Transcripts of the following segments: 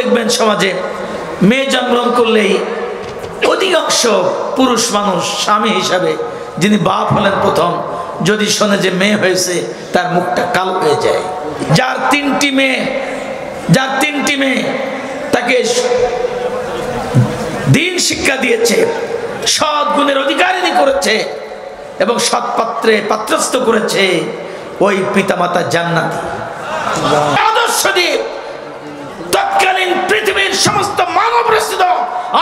দেখবেন সমাজে মেয়ে জন্মগ্রহণ করলেই অধিকাংশ পুরুষ মানুষ স্বামী হিসাবে যিনি বাপ হলেন প্রথম, যদি শোনে যে মেয়ে হয়েছে তার মুখটা কালো হয়ে যায়। যার তিনটি মেয়ে তাকে দিন শিক্ষা দিয়েছে, সৎ গুণের অধিকারিণী করেছে এবং সৎ পাত্রে পাত্রস্থ করেছে, ওই পিতামাতা জান্নাতি। আদর্শ দিয়ে তৎকালীন পৃথিবীর সমস্ত মানব রচিত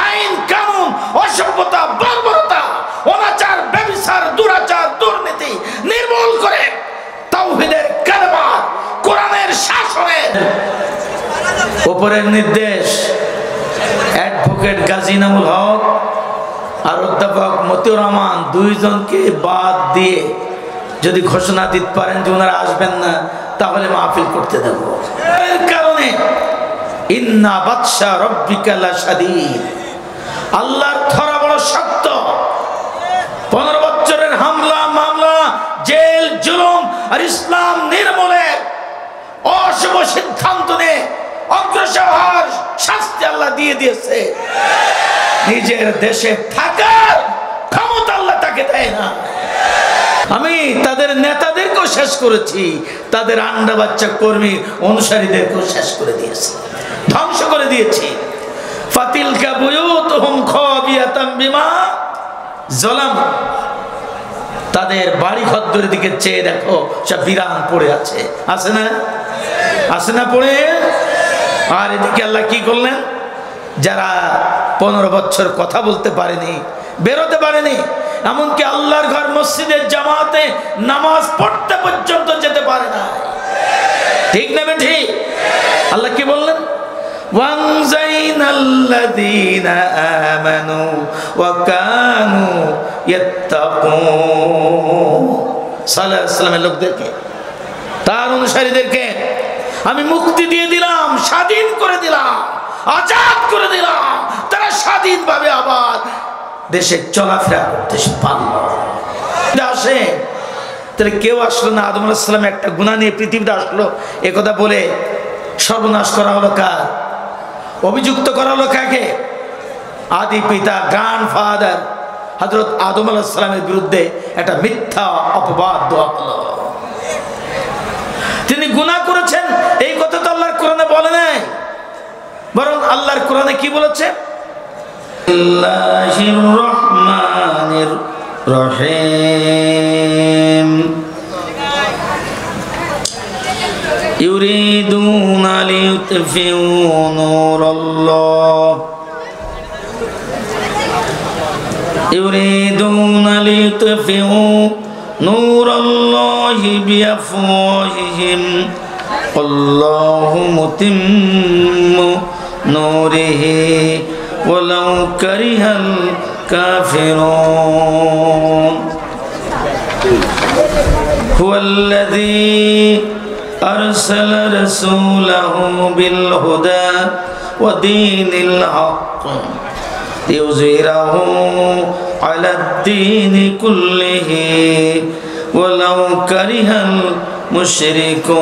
আইন কানুন, অসভ্যতা, বর্বরতা, অনাচার, ব্যভিচার, দুরাচার, দুর্নীতি নির্মূল করে তাওহীদের কালেমা, কোরআনের শাসনের উপরের নির্দেশ অ্যাডভোকেট গাজী নামুল হক আর অধ্যাপক মতিউর রহমান দুইজনকে বাদ দিয়ে যদি ঘোষণা দিতে পারেন যে ওনারা আসবেন না, তাহলে মাহফিল করতে দেব। এর কারণে ইন্না বাতশা রাব্বিকা লাশাদীদ, আল্লাহর ধরা বড় শক্ত। 15 বছরের হামলা মামলা, জেল, জুলুম আর ইসলাম নির্মূলের অশুভ সিদ্ধান্ত নিয়ে অগ্রসর হওয়ার শাস্তি আল্লাহ দিয়ে দিয়েছে। নিজের দেশে থাকার ক্ষমতা আল্লাহ তাকে দেয় না। আমি তাদের নেতাদেরকেও শেষ করেছি, তাদের আন্ডা বাচ্চা কর্মী অনুসারীদেরকেও শেষ করে দিয়েছি, ধ্বংস করে দিয়েছি। ফাতিলকা বুয়ুতুহুম খাবিয়াতাম বিমা যালাম, তাদের বাড়ি ঘরদের দিকে চেয়ে দেখো, সব বিরান পড়ে আছে, আছে না? আছে না পড়ে? আর এদিকে আল্লাহ কি করলেন? যারা 15 বছর কথা বলতে পারেনি, বেরোতে পারেনি, এমনকি আল্লাহর ঘর মসজিদের জামাতে নামাজ পড়তে পর্যন্ত যেতে পারে না, ঠিক না ঠিক? আল্লাহ কি বললেন? ওয়ানজাইনাল্লাযীনা আমানু ওয়া কানু ইয়াত্তাকুন, সাল্লাল্লাহু আলাইহি ওয়াসাল্লামের লোকদেরকে, তার অনুসারীদেরকে আমি মুক্তি দিয়ে দিলাম, স্বাধীন করে দিলাম, আজাদ করে দিলাম। তারা স্বাধীনভাবে আবার দেশে চলাফেরা করতে পারল। আসে তাহলে কেউ আসলো না, আদম আলাইহিস সালাম একটা গুনাহ নিয়ে পৃথিবীতে আসলো, একথা বলে সর্বনাশ করা হলো কার? অভিযুক্ত করা হলো কাকে? আদি পিতা, গ্র্যান্ডফাদার হযরত আদম আলাইহিস সালামের বিরুদ্ধে একটা মিথ্যা অপবাদ দেওয়া হলো। তিনি গুনাহ করেছেন এই কথা তো আল্লাহর কোরআনে বলে নাই, বরং আল্লাহর কোরআনে কি বলেছে? আল্লাহির রহমানির রহিম ইউরিদুনা লিইউতফিউ নূরাল্লাহ ইউরিদুনা লিইউতফিউ নূরাল্লাহি বিআফওয়াহিহিম আল্লাহু মুতিম্মু নূরিহি ওয়ালাউ কারিহাল কাফিরুন হুয়াল্লাযী আরসালা রাসূলাহু বিল হুদা ওয়া দীনিল হক লিইয়ুযহিরাহু আলাদ-দীনি কুল্লিহি ওয়ালাউ কারিহাল মুশরিকুন।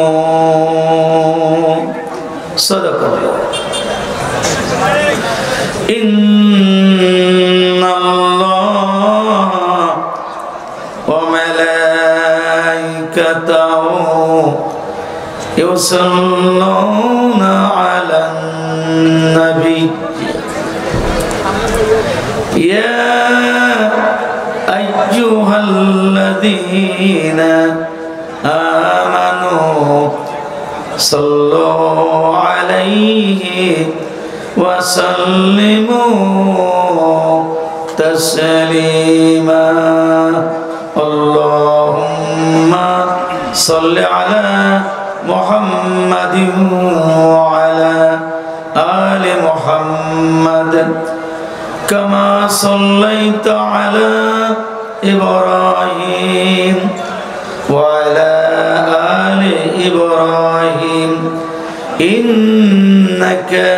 সাদাকাল্লাহ। ইন্নাল্লাহা ওয়া মালাইকাতাহু ইউসাল্লুনা আলান নবী ইয়া আইয়ুহাল্লাযীনা আমানু সাল্লু আলাইহি ওয়া সাল্লিমু তাসলিমা। আল্লাহুম্মা সাল্লি আলা মুহাম্মাদিন ওয়া আলা আলি মুহাম্মাদ কামা সাল্লাইতা আলা ইব্রাহিম ওয়া আলা আলি ইব্রাহিম ইন্নাকা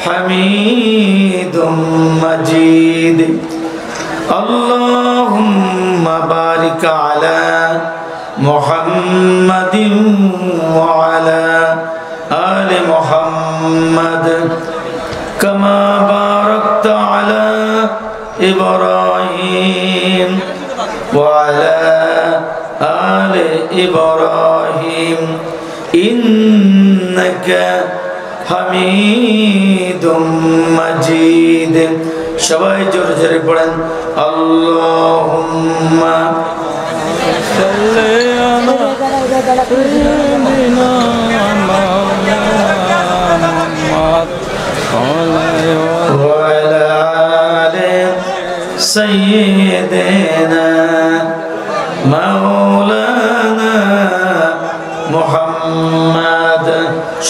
হামিদুম মাজিদ। আল্লাহুম্মা বারিক আলা মুহাম্মাদিন ওয়া আলা আলি মুহাম্মাদ كما باركت على إبراهيم وعلى آل إبراهيم إنك حميد مجيد সবাই জোরে জোরে পড়েন আল্লাহুম্মা সাল্লি আলা সাইয়্যিদিনা মুহাম্মদ ওয়া আলা আলি সাইয়্যিদিনা মাওলানা মুহাম্মদ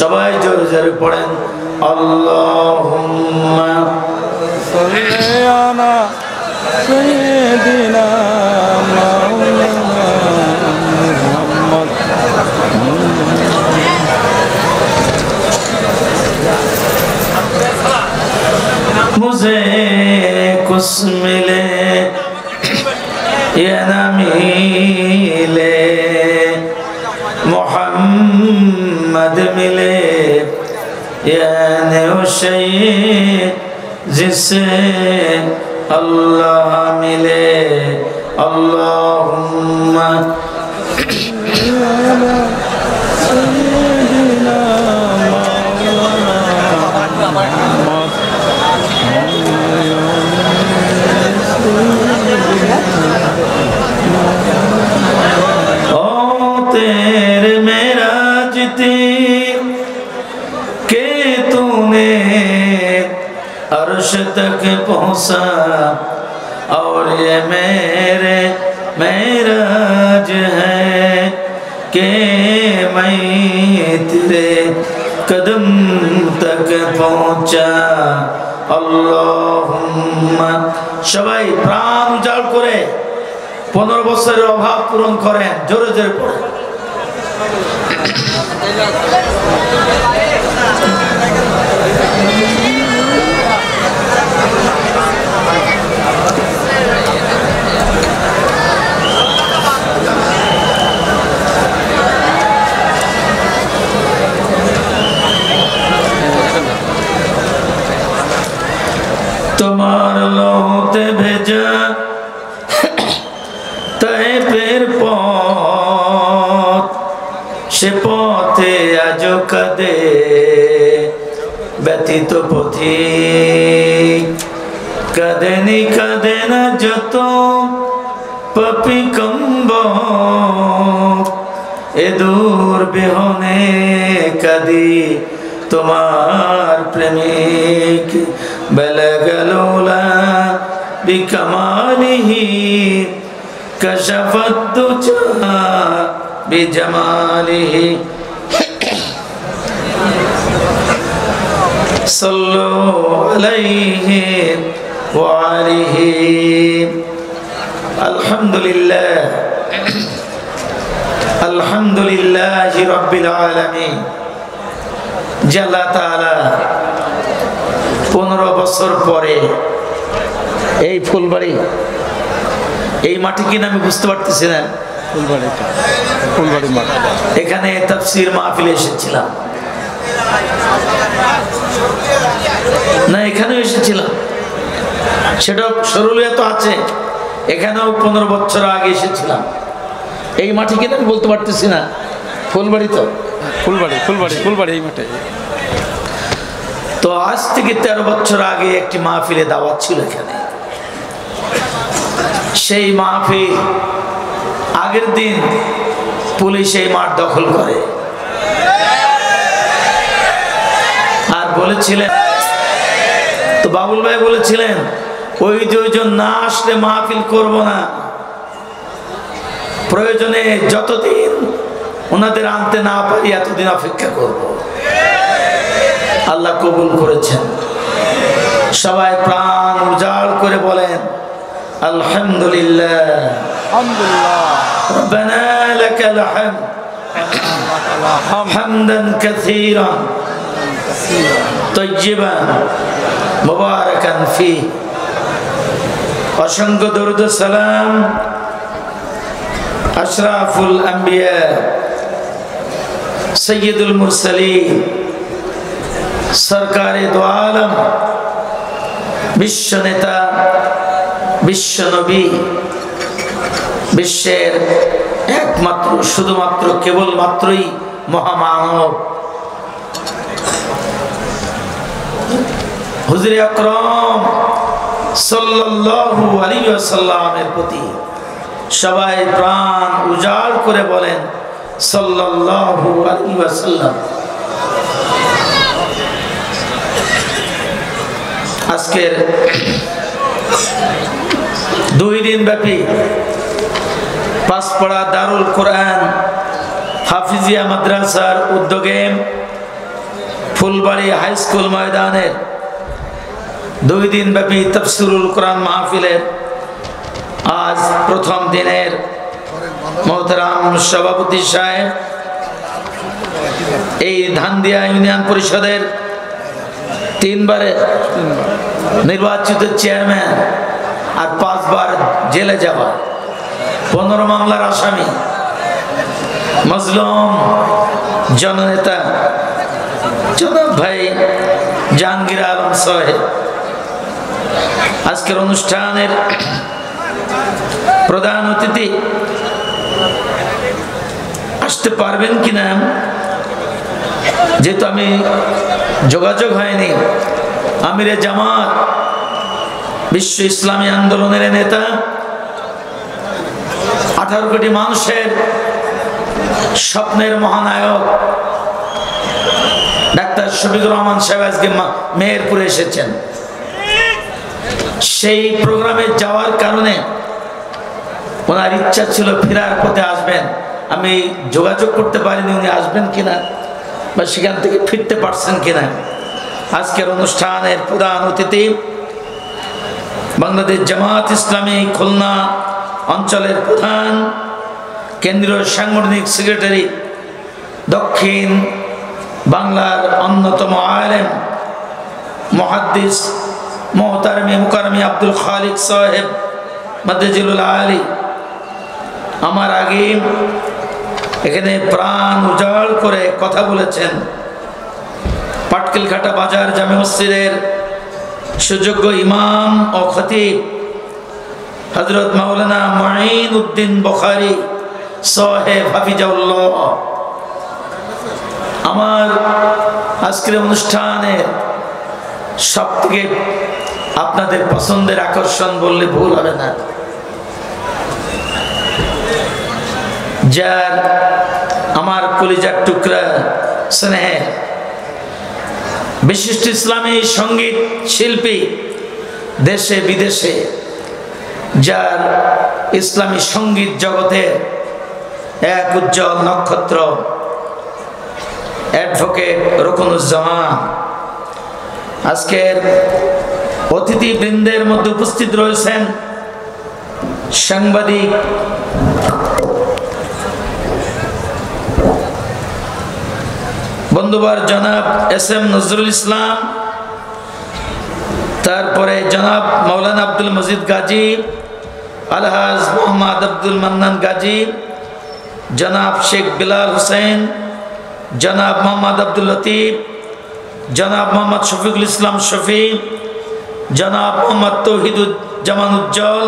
সবাই জোরে জোরে পড়েন আল্লাহুম্মা সাল্লি আলা সাইয়্যিদিনা মাওলানা মুহাম্মদ मुझे कुछ मिले या न मिले मोहम्मद मिले यानी उसे जिससे अल्लाह मिले अल्लाहुम्मा तेरे मेरा जिती के तूने अर्श तक पहुँचा और ये मेरे मेराज है कि मैं तेरे कदम तक पहुँचा अल्लाहुम्मा সবাই প্রাণ উজাড় করে 15 বছরের অভাব পূরণ করেন জোরে জোরে পড়েন তোমার লোতে ভেজা তাইফের পথ সে পথে আজ কাঁদে ব্যথিত পথিক কাঁদেনি কাঁদে না যত পাপী কম্বক এ দূর বিহনে কাঁদি তোমার প্রেমিক বেলাগালোলা বিকামালিহি কশফত দুজা বিজামালিহি সাল্লু আলাইহি ওয়া আলিহি আলহামদুলিল্লাহ আলহামদুলিল্লাহি রাব্বিল আলামিন আল্লাহ তাআলা 15 বছর পরে এই ফুলবাড়ি এই মাটি কিনা আমি বুঝতে পারতেছি না ফুলবাড়ি মাঠ এখানে তাফসীর মাহফিলে এসেছিলাম না এখানেও এসেছিলাম সেটা সরুলিয়া তো আছে এখানেও 15 বছর আগে এসেছিলাম এই মাটি কিনা আমি বলতে পারতেছি না ফুলবাড়ি তো ফুলবাড়ি এই মাঠে তো আজ থেকে 13 বছর আগে একটি মাহফিলে দাওয়াত ছিল এখানে সেই মাহফিল আগের দিন পুলিশ এই মাঠ দখল করে আর বলেছিলেন তো বাবুল ভাই বলেছিলেন ওই দুইজন না আসলে মাহফিল করব না প্রয়োজনে যতদিন ওনাদের আনতে না পারি এতদিন অপেক্ষা করব আল্লাহ কবুল করেছেন সবাই প্রাণ উজাড় করে বলেন আলহামদুলিল্লাহ রব্বানা লাকাল হামদ হামদান কাসীরান তাইয়িবান মুবারাকান ফি অসংখ্য দরুদ ও সালাম আশরাফুল আম্বিয়া सैयदुल मुरसलीन सरकारे दो आलम বিশ্ব নেতা, বিশ্ব নবী, বিশ্বের একমাত্র শুধুমাত্র কেবলমাত্রই মহামানব হুজুরে আকরাম সাল্লাল্লাহু আলাইহি ওয়াসাল্লামের প্রতি সবাই প্রাণ উজাড় করে বলেন সাল্লাল্লাহু আলাইহি ওয়াসাল্লাম। আজকের 2 দিন ব্যাপী পাঁচপাড়া দারুল কোরআন হাফিজিয়া মাদ্রাসার উদ্যোগে ফুলবাড়ি হাই স্কুল ময়দানের 2 দিন ব্যাপী তাফসীরুল কোরআন মাহফিলের আজ প্রথম দিনের মোহতারাম সভাপতি সাহেব, এই ধানদিয়া ইউনিয়ন পরিষদের 3 বারে নির্বাচিত চেয়ারম্যান আর 5 বার জেলে যাওয়া 15 মামলার আসামি মজলুম জননেতা জনাব ভাই জাহাঙ্গীর আলম সাহেব আজকের অনুষ্ঠানের প্রধান অতিথি আসতে পারবেন কিনা, যেহেতু আমি যোগাযোগ হয়নি। আমিরে জামাত, বিশ্ব ইসলামী আন্দোলনের নেতা, 18 কোটি মানুষের স্বপ্নের মহানায়ক ডাক্তার শফিকুর রহমান সাহেব আজকে মেহেরপুরে এসেছেন। সেই প্রোগ্রামে যাওয়ার কারণে ওনার ইচ্ছা ছিল ফেরার পথে আসবেন, আমি যোগাযোগ করতে পারিনি উনি আসবেন কিনা বা সেখান থেকে ফিরতে পারছেন কিনা। আজকের অনুষ্ঠানের প্রধান অতিথি বাংলাদেশ জামাত ইসলামী খুলনা অঞ্চলের প্রধান, কেন্দ্রীয় সাংগঠনিক সেক্রেটারি, দক্ষিণ বাংলার অন্যতম আলেম মুহাদ্দিস মোহতারমি মুকাররমি আব্দুল খালিক সাহেব মাদ্দাজিলুল আলী আমার আগে এখানে প্রাণ উজাড় করে কথা বলেছেন। পাটকেলঘাটা বাজার জামে মসজিদের সুযোগ্য ইমাম ও খতিব হযরত মাওলানা মুঈন উদ্দিন বুখারী সাহেব হাফিজাহুল্লাহ আমার আজকের অনুষ্ঠানের সবথেকে আপনাদের পছন্দের আকর্ষণ বললে ভুল হবে না, যার আমার কলিজার টুকরা স্নেহের বিশিষ্ট ইসলামী সঙ্গীত শিল্পী, দেশে বিদেশে যার ইসলামী সঙ্গীত জগতের এক উজ্জ্বল নক্ষত্র অ্যাডভোকেট রুকনুজ্জামান আজকের অতিথিবৃন্দের মধ্যে উপস্থিত রয়েছেন সাংবাদিক বন্ধুবার জনাব এস.এম. নজরুল ইসলাম, তারপরে জনাব মাওলানা আব্দুল মজিদ গাজী, আলহাজ মোহাম্মদ আব্দুল মান্নান গাজী, জনাব শেখ বিলাল হোসেন, জনাব মোহাম্মদ আব্দুল লতিফ, জনাব মোহাম্মদ শফিকুল ইসলাম শফি, জনাব মোহাম্মদ তৌহিদুজ্জামান উজ্জ্বল,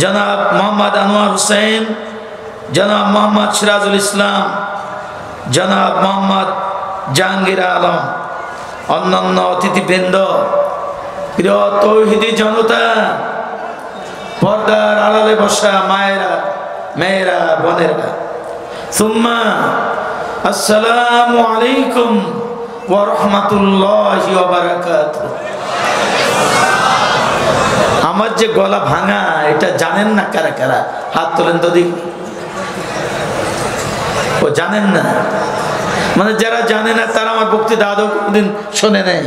জনাব মোহাম্মদ আনোয়ার হোসেন, জনাব মোহাম্মদ সিরাজুল ইসলাম, জনাব মোহাম্মদ জাহাঙ্গীর আলম, অন্যান্য অতিথিবৃন্দ, প্রিয় তৌহিদি জনতা, পর্দার আড়ালে বসা মায়েরা, মেয়েরা, বোনেরা, সুম্মা আসসালামু আলাইকুম ওয়া রাহমাতুল্লাহি ওয়া বারাকাতুহু। আমার যে গলা ভাঙা এটা জানেন না কারা কারা? হাত তোলেন তো দেখি। ও জানেন না, মানে যারা জানে না তারা আমার বক্তৃতা আদৌ কোনদিন শোনে নাই।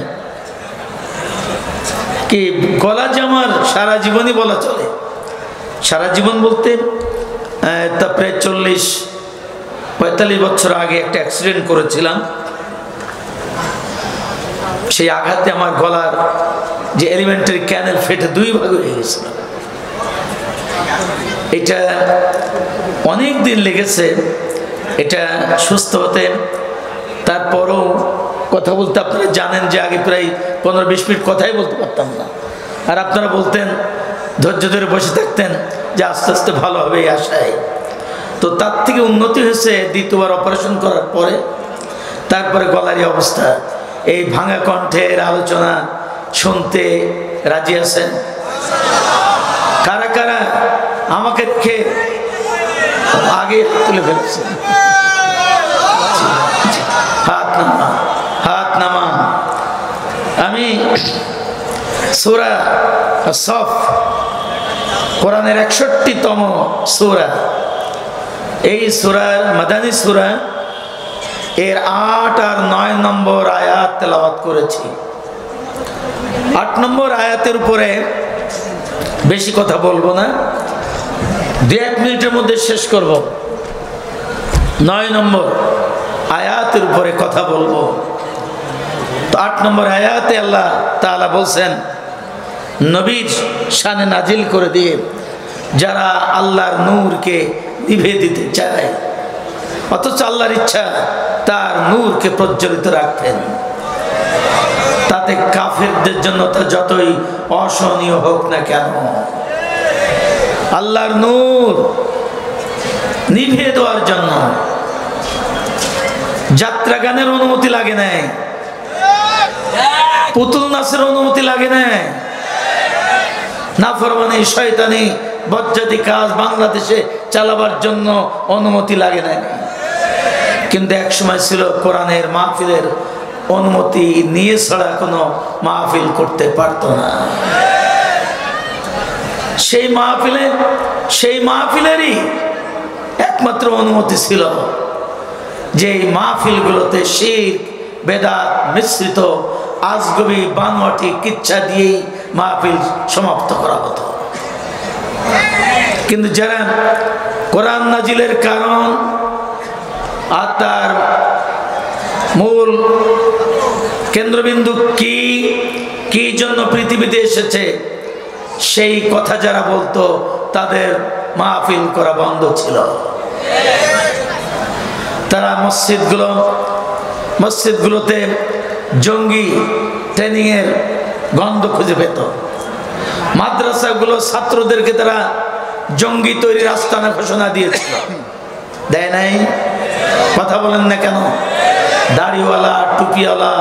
কি গলা যে আমার সারা জীবনই বলা চলে, সারা জীবন বলতে তা প্রায় 40-45 বছর আগে একটা অ্যাক্সিডেন্ট করেছিলাম। সেই আঘাতে আমার গলার যে এলিমেন্টারি ক্যানেল ফেটে 2 ভাগ হয়ে গেছিল। এটা অনেক দিন লেগেছে এটা সুস্থ হতে। তারপরও কথা বলতে আপনারা জানেন যে আগে প্রায় 15-20 মিনিট কথাই বলতে পারতাম না। আর আপনারা বলতেন, ধৈর্য ধরে বসে থাকতেন যে আস্তে আস্তে ভালো হবে এই আশায়। তো তার থেকে উন্নতি হয়েছে দ্বিতীয়বার অপারেশন করার পরে। তারপরে গলারই অবস্থা। এই ভাঙা কণ্ঠের আলোচনা শুনতে রাজি আছেন? কারা কারা আমাকে দেখে আগে তুলে ফেলছে? হাত নামা, হাত নামা। আমি সূরা সফ, কোরআনের 61তম সূরা, এই সূরার মাদানী সূরা, এর 8 আর 9 নম্বর আয়াত তেলাওয়াত করেছি। 8 নম্বর আয়াতের উপরে বেশি কথা বলবো না, 2-1 মিনিটের মধ্যে শেষ করব। 9 নম্বর আয়াতের উপরে কথা বলবো। তো 8 নম্বর আয়াতে আল্লাহ তাআলা বলছেন, নবীর শানে নাজিল করে দিয়ে যারা আল্লাহর নূরকে নিভে দিতে চায়, অথচ আল্লাহর ইচ্ছা তার নূরকে প্রজ্বলিত রাখতেন, তাতে কাফেরদের জন্য তা যতই অসহনীয় হোক না কেন, আল্লাহর নূর নিভে দেওয়ার জন্য যাত্রা গানের অনুমতি লাগে না, পুতুল নাচের অনুমতি লাগে না, নাফরমানি শয়তানি বজ্জাতি কাজ বাংলাদেশে চালাবার জন্য অনুমতি লাগে না। কিন্তু এক সময় ছিল কোরআনের মাহফিলের অনুমতি নিয়ে ছাড়া কোনো মাহফিল করতে পারত না। সেই মাহফিলেরই একমাত্র অনুমতি ছিল যে এই মাহফিলগুলোতে শিরক বেদাত মিশ্রিত আজগবি বানোয়াটি কিচ্ছা দিয়েই মাহফিল সমাপ্ত করা হতো। কিন্তু যারা কোরআন নাজিলের কারণ আর তার মূল কেন্দ্রবিন্দু কি জন্য পৃথিবীতে এসেছে সেই কথা যারা বলতো, তাদের মাহফিল করা বন্ধ ছিল। তারা মসজিদগুলোতে জঙ্গি ট্রেনিংয়ের গন্ধ খুঁজে পেত। মাদ্রাসাগুলো ছাত্রদেরকে তারা জঙ্গি তৈরির আস্তানা ঘোষণা দিয়েছিল, দেয় নাই? কথা বলেন না কেন? দাড়িওয়ালা, টুপিওয়ালা,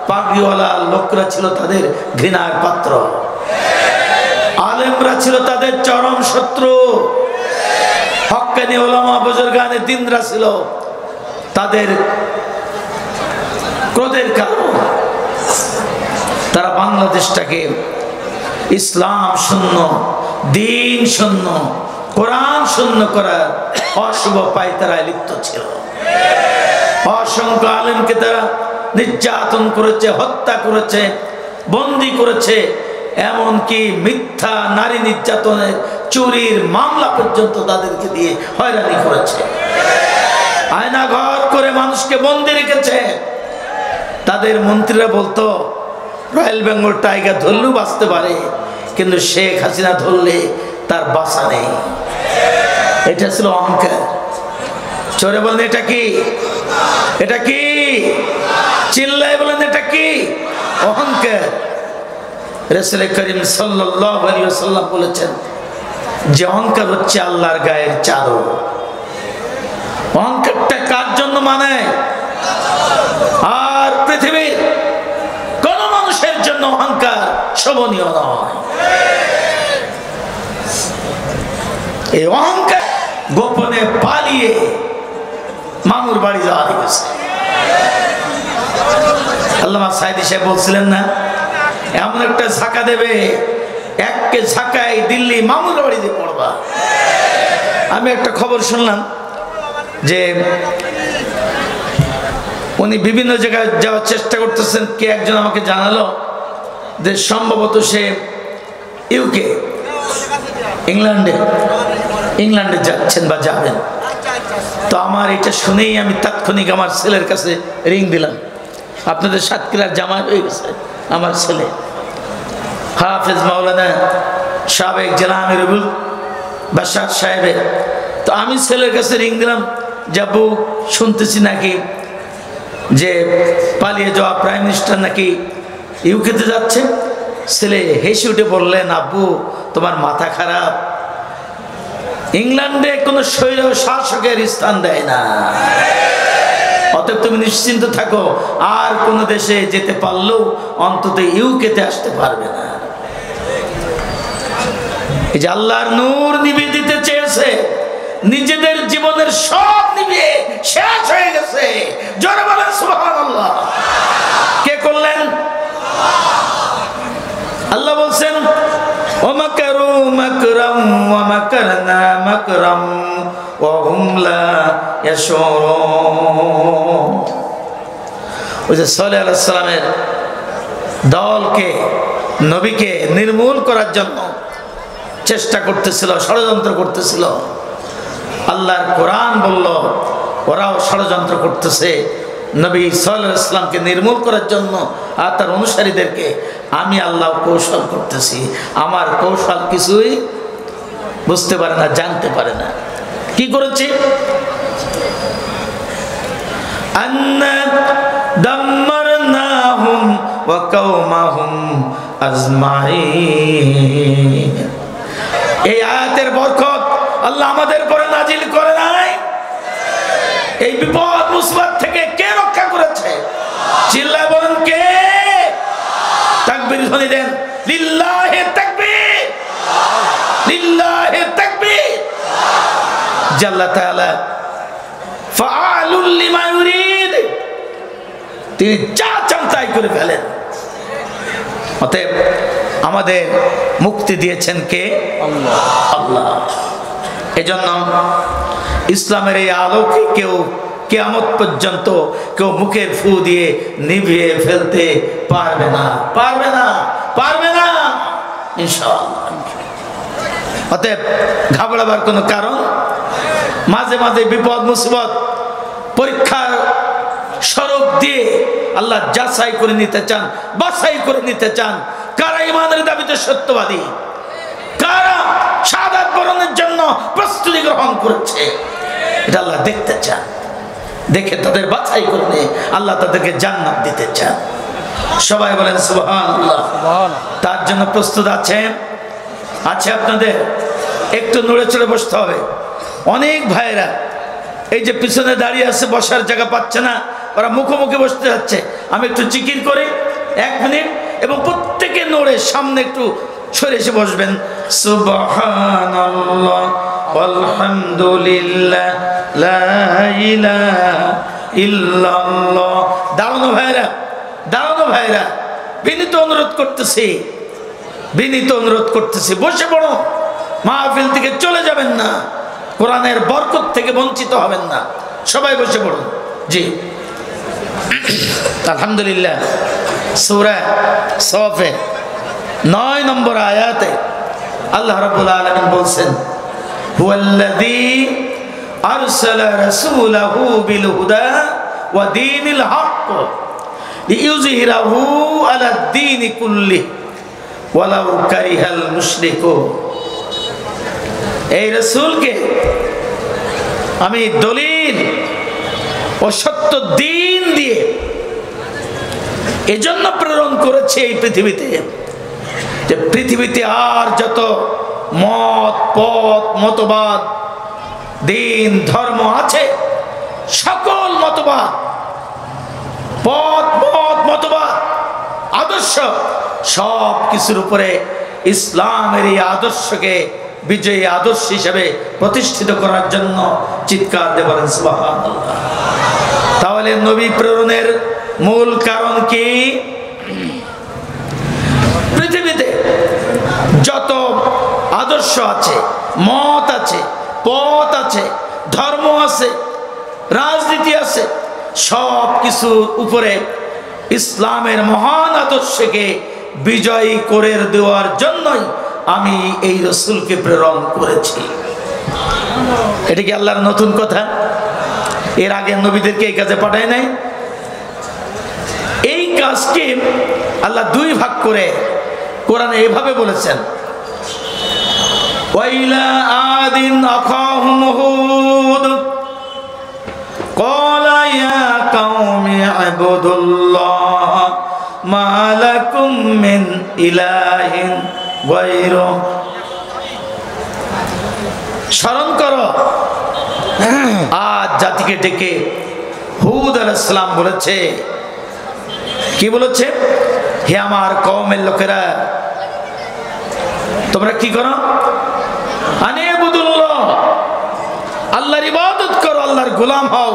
পাগড়িওয়ালা লোকরা ছিল তাদের ঘৃণার পাত্র, আলেমরা ছিল তাদের চরম শত্রু, হক্কানি ওলামা বুজুর্গানে দিনরা ছিল তাদের ক্রোধের কারণ। তারা বাংলাদেশটাকে ইসলাম শূন্য, দিন শূন্য, কোরআন শূন্য করার অশুভ পায়তারায় লিপ্ত ছিল। অসংখ্য আলেমকে তারা নির্যাতন করেছে, হত্যা করেছে, বন্দী করেছে, এমনকি মিথ্যা নারী নির্যাতনের চুরির মামলা পর্যন্ত তাদেরকে দিয়ে হয়রানি করেছে। আয়না ঘর করে মানুষকে বন্দী রেখেছে। তাদের মন্ত্রীরা বলতো রয়্যাল বেঙ্গল টাইগার ধরলেও বাঁচতে পারে, কিন্তু শেখ হাসিনা ধরলে তার বাঁচা নেই। এটা ছিল অহংকার। চোরে বলেন এটা কি? এটা কি? চিল্লায় বলেন এটা কি? অহংকার। রাসূল করিম সাল্লাল্লাহু আলাইহি ওয়াসাল্লাম বলেছেন যে অহংকার হচ্ছে আল্লাহর গায়ের চাদর। অহংকারটা কার জন্য মানায়? আর পৃথিবীর কোন মানুষের জন্য অহংকার শোভনীয় নয়। এই অহংকার গোপনে পালিয়ে মামুর বাড়ি যাওয়া গেছে। আল্লামা সাইদি সাহেব বলছিলেন না, এমন একটা ঝাঁকা দেবে, এককে ঝাঁকায় দিল্লি মামুর বাড়িতে পড়বা। আমি একটা খবর শুনলাম যে উনি বিভিন্ন জায়গায় যাওয়ার চেষ্টা করতেছেন। কে একজন আমাকে জানালো যে সম্ভবত সে ইউকে, ইংল্যান্ডে যাচ্ছেন বা যাবেন। তো আমার এটা শুনেই আমি তাৎক্ষণিক আমার ছেলের কাছে রিং দিলাম। আপনাদের সাতক্ষীরার জামাই হয়ে গেছে আমার ছেলে, হাফেজ মাওলানা সাবেক জেলা আমিরুল বাশার সাহেবের। তো আমি ছেলের কাছে রিং দিলাম, যাবো শুনতেছি নাকি যে পালিয়ে যাওয়া প্রাইম মিনিস্টার নাকি ইউকেতে যাচ্ছে। ছেলে হেসে উঠে বললেন, আব্বু তোমার মাথা খারাপ, ইংল্যান্ডে কোনো স্বৈর শাসকের স্থান দেয় না, অতএব তুমি নিশ্চিন্ত থাকো, আর কোন দেশে যেতে পারলেও অন্তত ইউকেতে আসতে পারবে না। এই যে আল্লাহর নূর নিভিয়ে দিতে চেয়েছে, নিজেদের জীবনের সব নিভিয়ে শেষ হয়ে গেছে। জোরে বলেন সুবহানাল্লাহ। কে করলেন? আল্লাহ বলছেন, ওয়ামাকারু মাকরাম ওয়া মাকারনা মাকরাম ওয়া হুম লা ইয়াশউরুন। ওই যে সালেহ আলাইহিস সালামের দলকে, নবীকে নির্মূল করার জন্য চেষ্টা করতেছিল, ষড়যন্ত্র করতেছিল। আল্লাহর কোরআন বলল ওরাও ষড়যন্ত্র করতেছে নবী সাল্লাল্লাহু আলাইহি ওয়াসাল্লামকে নির্মূল করার জন্য, আর তার অনুসারীদেরকে আমি আল্লাহ কৌশল করতেছি। আমার কৌশল কিছুই বুঝতে পারে না, জানতে পারে না। কি করেছি? আন্না দাম্মারনাহুম ওয়া কাওমাহুম আজমাইন। এই আয়াতের বরকত আল্লাহ আমাদের পরে নাজিল করে নাই। এই বিপদ মুসিবত থেকে কে রক্ষা করেছে? চিল্লায় বলেন কে? তাকবীর ধ্বনি দেন, লিল্লাহি তাকবীর, লিল্লাহি তাকবীর। আল্লাহ তাআলা ফাআলুল লিমা ইউরিদ, তিনি যা চান তাই করে ফেলেন। অতএব আমাদের মুক্তি দিয়েছেন কে? আল্লাহ। আল্লাহ। এজন্য ইসলামের এই আলোকে কেউ কিয়ামত পর্যন্ত কেউ মুখের ফু দিয়ে নিভিয়ে ফেলতে পারবে না, পারবে না, পারবে না ইনশাআল্লাহ। অতএব ঘাবড়াবার কোনো কারণ, মাঝে মাঝে বিপদ মুসিবত পরীক্ষার স্বরূপ দিয়ে আল্লাহ যাচাই করে নিতে চান, বাছাই করে নিতে চান কারা ইমানের দাবিতে সত্যবাদী, কারা শাহাদাত বরণের জন্য প্রস্তুতি গ্রহণ করেছে, এটা আল্লাহ দেখতে চান। দেখে তাদের বাছাই করে নিয়ে আল্লাহ তাদেরকে জান্নাত দিতে চান। সবাই বলেন সুবহানাল্লাহ। তার জন্য প্রস্তুত আছেন? আছে আপনাদের? একটু নড়ে চড়ে বসতে হবে। অনেক ভাইয়েরা এই যে পিছনে দাঁড়িয়ে আছে, বসার জায়গা পাচ্ছে না, ওরা মুখোমুখি বসতে যাচ্ছে। আমি একটু জিকির করি 1 মিনিট, এবং প্রত্যেকে নড়ে সামনে একটু সরে এসে বসবেন। সুবহানাল্লাহ আলহামদুলিল্লাহ লা ইলাহা ইল্লাল্লাহ। দাঁড়ানো ভাইরা, দাঁড়ানো ভাইরা, বিনীত অনুরোধ করতেছি, বিনীত অনুরোধ করতেছি, বসে পড়ো। মাহফিল থেকে চলে যাবেন না, কোরআনের বরকত থেকে বঞ্চিত হবেন না। সবাই বসে পড়ুন। জি আলহামদুলিল্লাহ। সূরা সফে 9 নম্বর আয়াতে আল্লাহ রাব্বুল আলামিন বলছেন, হুয়াল্লাযী আরসালা রাসূলাহু বিল হুদা ওয়া দীনিল হক লিইয়ুযহিরাহু আলাদ দীনি কুল্লিহি ওয়ালাউ কারিহাল মুশরিকুন। এই রাসূলকে আমি দলিল ও সত্য দিন দিয়ে এজন্য প্রেরণ করেছি এই পৃথিবীতে, যে পৃথিবীতে আর যত মত পথ মতবাদ দিন ধর্ম আছে, সকল মতবাদ পথ মত মতবাদ আদর্শ সব কিছুর উপরে ইসলামের এই আদর্শকে বিজয়ী আদর্শ হিসেবে প্রতিষ্ঠিত করার জন্য চিৎকার দিয়ে বলেন সুবহানাল্লাহ। তাহলে নবী প্রেরণের মূল কারণ কি? পৃথিবীতে যত আদর্শ আছে, মত আছে, পথ আছে, ধর্ম আছে, রাজনীতি আছে, সব কিছুর উপরে ইসলামের মহান আদর্শকে বিজয়ী করে দেওয়ার জন্যই আমি এই রাসূলকে প্রেরণ করেছি। এটা কি আল্লাহর নতুন কথা? এর আগে নবীদেরকে এই কাজে পাঠায় নাই? এই কাজকে আল্লাহ 2 ভাগ করে কোরআনে এভাবে বলেছেন, ওয়াইলা আদিন আখাহুম হুদ ক্বালা ইয়া কওমি ইবুদুল্লাহ মা লাকুম মিন ইলাহিন গায়রু। স্মরণ করো আজ জাতিকে ডেকে হুদ আলাইহিস সালাম বলেছে, কি বলেছে? হে আমার কওমের লোকেরা, তোমরা কি করো? আনিবুদুল্লাহ, আল্লাহর ইবাদত করো, আল্লাহর গোলাম হও।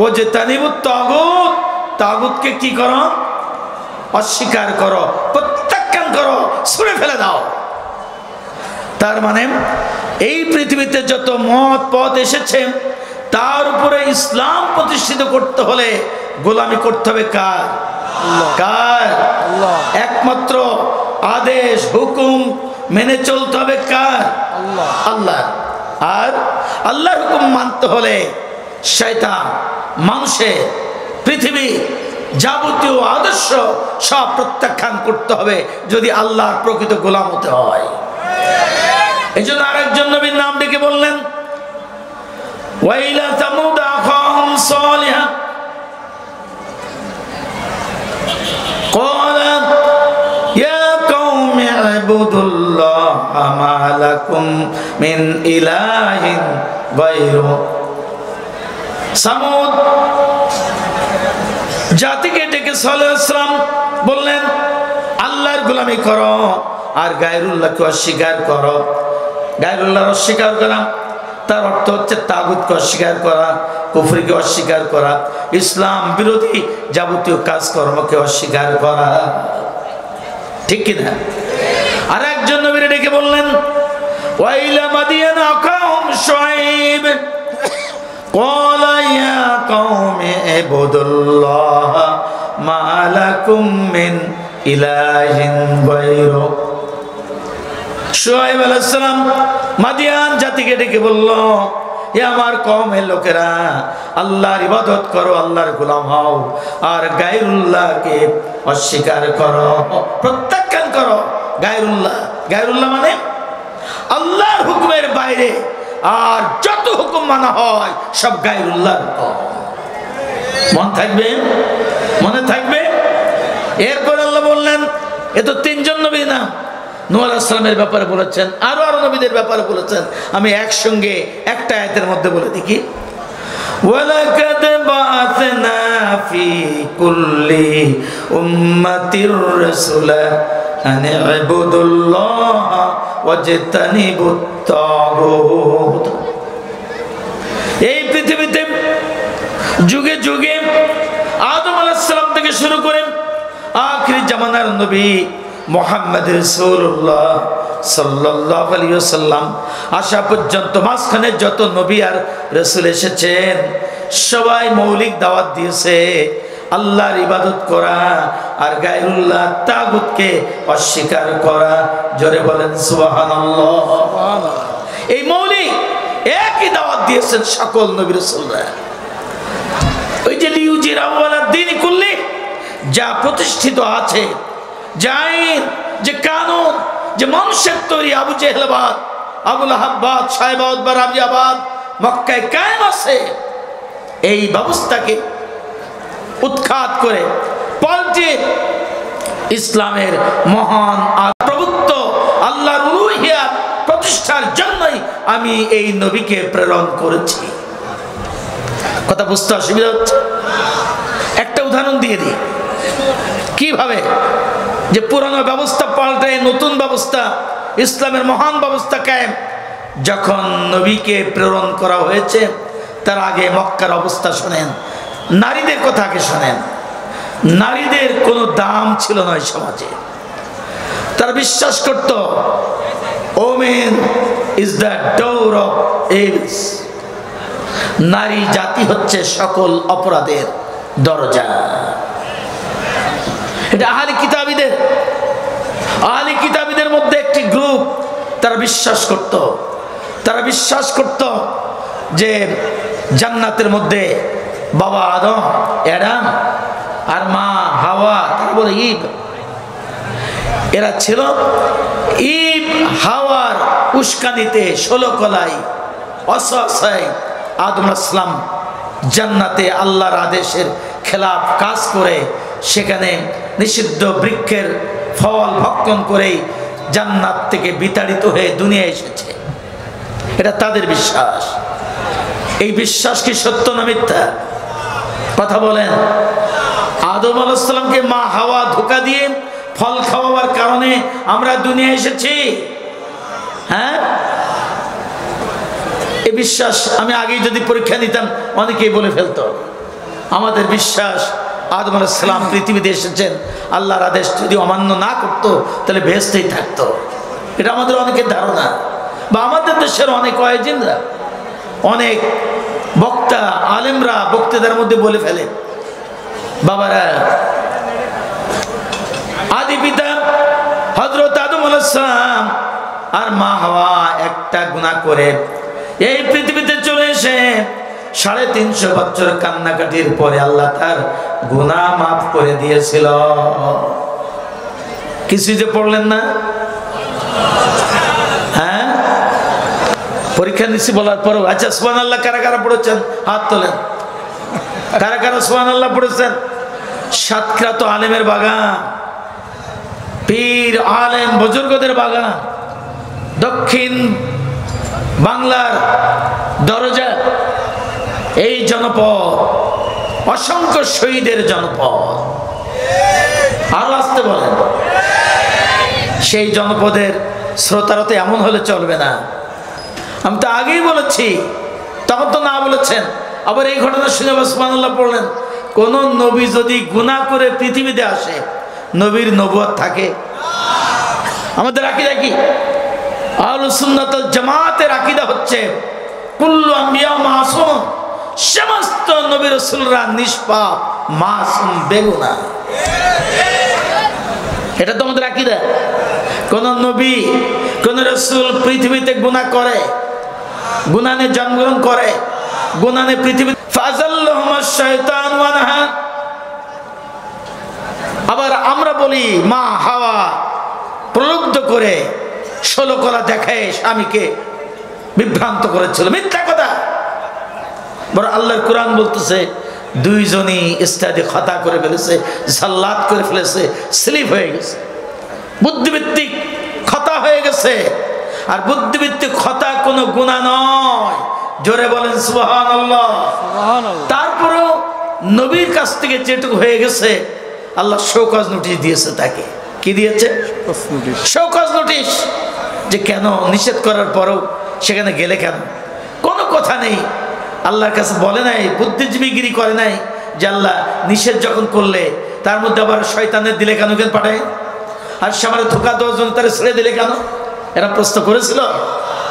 ও যে তানিবুত তাগুত, তাগুতকে কি করো? অস্বীকার করো, প্রত্যাখ্যান করো, ছুঁড়ে ফেলে দাও। তার মানে এই পৃথিবীতে যত মত পথ এসেছে তার উপরে ইসলাম প্রতিষ্ঠিত করতে হলে গোলামি করতে হবে কার? কার? একমাত্র আদেশ হুকুম মেনে চলতে হবে কার? আল্লাহ। আর আল্লাহর হুকুম মানতে হলে শয়তান, মানুষের, পৃথিবী যাবতীয় আদর্শ সব প্রত্যাখ্যান করতে হবে যদি আল্লাহর প্রকৃত গোলাম হতে হয়। এই জন্য আরেকজন নবীর নাম ডেকে বললেন, ওয়াইলা তামুদ আখাহুম সালিহা ক্বালা ইয়া কওমি ইবুদুল্লাহা মা লাকুম মিন ইলাহিন গায়রু। সামুদ জাতিকে ডেকে সালেহ আলাইহিস সালাম বললেন, আল্লাহর গোলামি করো আর গায়রুল্লাহকে অস্বীকার করো। গায়রুল্লাহর অস্বীকার করা তার অর্থ হচ্ছে তাগুতকে অস্বীকার করা, কুফরিকে অস্বীকার করা, ইসলাম বিরোধী যাবতীয় কাজকর্মকে অস্বীকার করা, ঠিক কিনা? আর একজন নবী ডেকে বললেন, ওয়াইলা মাদিয়ান আখাহুম শুআইব ক্বালা ইয়া কওমি ইবুদুল্লাহা মা লাকুম মিন ইলাহিন গায়রু। শুআইব আলাইহিস সালাম মাদিয়ান জাতিকে ডেকে বলল, হে আমার কওমের লোকেরা, আল্লাহর ইবাদত করো, আল্লাহর গোলাম হও, আর গায়রুল্লাহকে অস্বীকার করো, প্রত্যাখ্যান করো। গায়রুল্লাহ, গায়রুল্লাহ মানে আল্লাহর হুকুমের বাইরে আর যত হুকুম মানা হয় সব গায়রুল্লাহর হুকুম। মনে থাকবে? মনে থাকবে? এরপর আল্লাহ বললেন, এ তো তিনজন নবী না, নূহ আলাইহিস সালামের ব্যাপারে বলেছেন, আরো নবীদের ব্যাপারে বলেছেন। আমি একসঙ্গে একটা আয়াতের মধ্যে বলে দেখি, ওয়ালাকাদ বাআসনা ফি কুল্লি উম্মাতির রাসূলা আন ইবুদুল্লাহা ওয়াজতানিবুত তাগুত। এই পৃথিবীতে যুগে যুগে আদম আলাইহিস সালাম থেকে শুরু করে আখির জামানার নবী মুহাম্মদ রাসূলুল্লাহ সাল্লাল্লাহু আলাইহি ওয়াসাল্লাম আসা পর্যন্ত মাঝখানে যত নবী আর রাসূল এসেছেন সবাই মৌলিক দাওয়াত দিয়েছে আল্লাহর ইবাদত করা আর গায়রুল্লাহ তাগুতকে অস্বীকার করা। জোরে বলেন সুবহানাল্লাহ। এই মৌলিক একই দাওয়াত দিয়েছেন সকল নবী রাসূলরা। ওই যে লিউজিরাহু আলা দ্বীনি কুল্লি, যা প্রতিষ্ঠিত আছে, যে কানুন, যে মানুষের তৈরি আবু জেহলবাদ, আবু লাহাববাদ, সাহেবাদ বা রাবিয়াবাদ মক্কায় কায়েম আছে, এই ব্যবস্থাকে উৎখাত করে পাল্টে ইসলামের মহান আর প্রভুত্ব আল্লাহর উলুহিয়াত প্রতিষ্ঠার জন্যই আমি এই নবীকে প্রেরণ করেছি। কথা বুঝতে অসুবিধা হচ্ছে? একটা উদাহরণ দিয়ে দিই কিভাবে যে পুরানো ব্যবস্থা পাল্টায় নতুন ব্যবস্থা, ইসলামের মহান ব্যবস্থা কায়েম। যখন নবীকে প্রেরণ করা হয়েছে তার আগে মক্কার অবস্থা শোনেন, নারীদের কথা আগে শোনেন। নারীদের কোনো দাম ছিল না এই সমাজে। তারা বিশ্বাস করত women is the door of evils, নারী জাতি হচ্ছে সকল অপরাধের দরজা। এটা আহলে কিতাবীদের মধ্যে একটি গ্রুপ, তারা বিশ্বাস করত যে জান্নাতের মধ্যে বাবা অ্যাডাম আর মা হাওয়া, তারা বলে ঈব, এরা ছিল ঈব হাওয়ার উস্কানিতে 16 কলাই অসহায় আদম আলাইহিস সালাম জান্নাতে আল্লাহর আদেশের খেলাফ কাজ করে সেখানে নিষিদ্ধ বৃক্ষের ফল ভক্ষণ করেই জান্নাত থেকে বিতাড়িত হয়ে দুনিয়ায় এসেছে। এটা তাদের বিশ্বাস। এই বিশ্বাস কি সত্য না মিথ্যা? কথা বলেন। আদম আলাইহিস সালামকে মা হাওয়া ধোঁকা দিয়ে ফল খাওয়াবার কারণে আমরা দুনিয়ায় এসেছি। হ্যাঁ, এই বিশ্বাস আমি আগেই যদি পরীক্ষা নিতাম অনেকেই বলে ফেলতো। আমাদের বিশ্বাস আদম আলাইহিস সালাম পৃথিবীতে এসেছেন, আল্লাহর আদেশ যদি অমান্য না করতো তাহলে বেহেশতেই থাকতো। এটা আমাদের অনেকের ধারণা। বা আমাদের দেশের অনেক ওয়াইজিনরা, অনেক বক্তা আলেমরা বক্তৃতার মধ্যে বলে ফেলে, বাবারা আদি পিতা হযরত আদম আলাইহিস সালাম আর মা হাওয়া একটা গুনাহ করে এই পৃথিবীতে চলে এসে 350 বছর কান্নাকাটির পরে আল্লাহ তার গুনাহ মাফ করে দিয়েছিল। কিছু যে পড়লেন না? হ্যাঁ, পরীক্ষা নিচ্ছি বলার পরও। আচ্ছা, সুবহানাল্লাহ কারা কারা পড়েছেন হাত তোলেন। কারা কারা সুবহানাল্লাহ পড়েছেন? সাতক্ষীরা তো আলেমের বাগান, পীর আলেম বুজুর্গদের বাগান, দক্ষিণ বাংলার দরজা, এই জনপদ অসংখ্য শহীদের জনপদ। আরো আসতে বলেন। সেই জনপদের শ্রোতারা তো এমন হলে চলবে না। আমি তো আগেই বলেছি, তখন তো না বলেছেন, আবার এই ঘটনা শুনে সুবহানাল্লাহ পড়লেন। কোন নবী যদি গুনাহ করে পৃথিবীতে আসে, নবীর নবুয়ত থাকে? আমাদের আকীদা কি? আহলুস সুন্নাত ওয়াল জামাতের আকীদা হচ্ছে কুল্লু আম্বিয়া মাসুম, সমস্ত নবী রাসূলরা নিষ্পাপ, মাসুম, বেগুনাহ। এটা তো আমাদের আকীদা। কোন নবী কোন রাসূল পৃথিবীতে গুনাহ করে, গুনাহ নিয়ে জন্মগ্রহণ করে, গুনাহ নিয়ে পৃথিবী ফাযাল্লাহুমাশ শাইতান ওয়া নাহা। আবার আমরা বলি মা হাওয়া প্রলুব্ধ করে 16 কলা দেখায় স্বামীকে বিভ্রান্ত করেছিল। মিথ্যা কথা। বড় আল্লাহর কোরআন বলতেছে দুইজনই ইস্তাদি খাতা করে ফেলেছে, জাল্লাত করে ফেলেছে, স্লিপ হয়ে গেছে, বুদ্ধিভিত্তিক খাতা হয়ে গেছে। আর বুদ্ধিভিত্তিক খাতা কোনো গুনাহ নয়। জোরে বলেন সুবহানাল্লাহ। তারপরেও নবীর কাছ থেকে যেটুকু হয়ে গেছে আল্লাহ শোকজ নোটিশ দিয়েছে। তাকে কি দিয়েছে? Show cause notice. যে কেন নিষেধ করার পরও সেখানে গেলে কেন? কোনো কথা নেই। আল্লাহর কাছে বলে নাই, বুদ্ধিজীবীগিরি করে নাই যে আল্লাহ নিষেধ যখন করলে তার মধ্যে আবার শয়তানের দিলে কেন কেন পাঠায়, আর সামনে ধোঁকা দেওয়ার জন্য তারা ছেড়ে দিলে কেন? এরা প্রশ্ন করেছিল?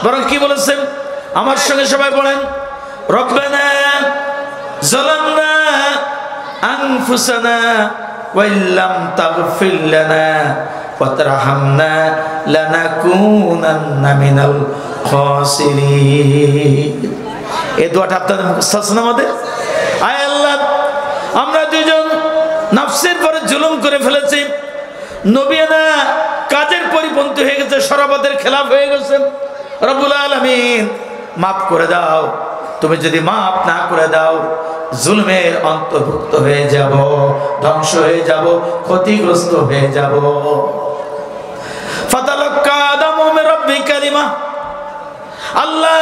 বরং কি বলেছেন? আমার সঙ্গে সবাই বলেন, রব্বানা যালামনা আনফুসানা ওয়া ইল্লাম তাগফির লানা ওয়া তারহামনা লানাকুনান্না মিনাল খাসিরিন। এই দোয়াটা আপনাদের মুখস্থ আছে না আমাদের? আয় আল্লাহ, আমরা দুজন নফসের পরে জুলুম করে ফেলেছি, নবীনা কাজের পরিপন্থী হয়ে গেছে, শরাবতের খেলাফ হয়ে গেছে। রব্বুল আলামিন মাফ করে দাও। তুমি যদি মাফ না করে দাও জুলমের অন্তর্ভুক্ত হয়ে যাব, ধ্বংস হয়ে যাব, ক্ষতিগ্রস্ত হয়ে যাব। ফাতালাক্কা আদামু মির রাব্বি কালিমা। আল্লাহ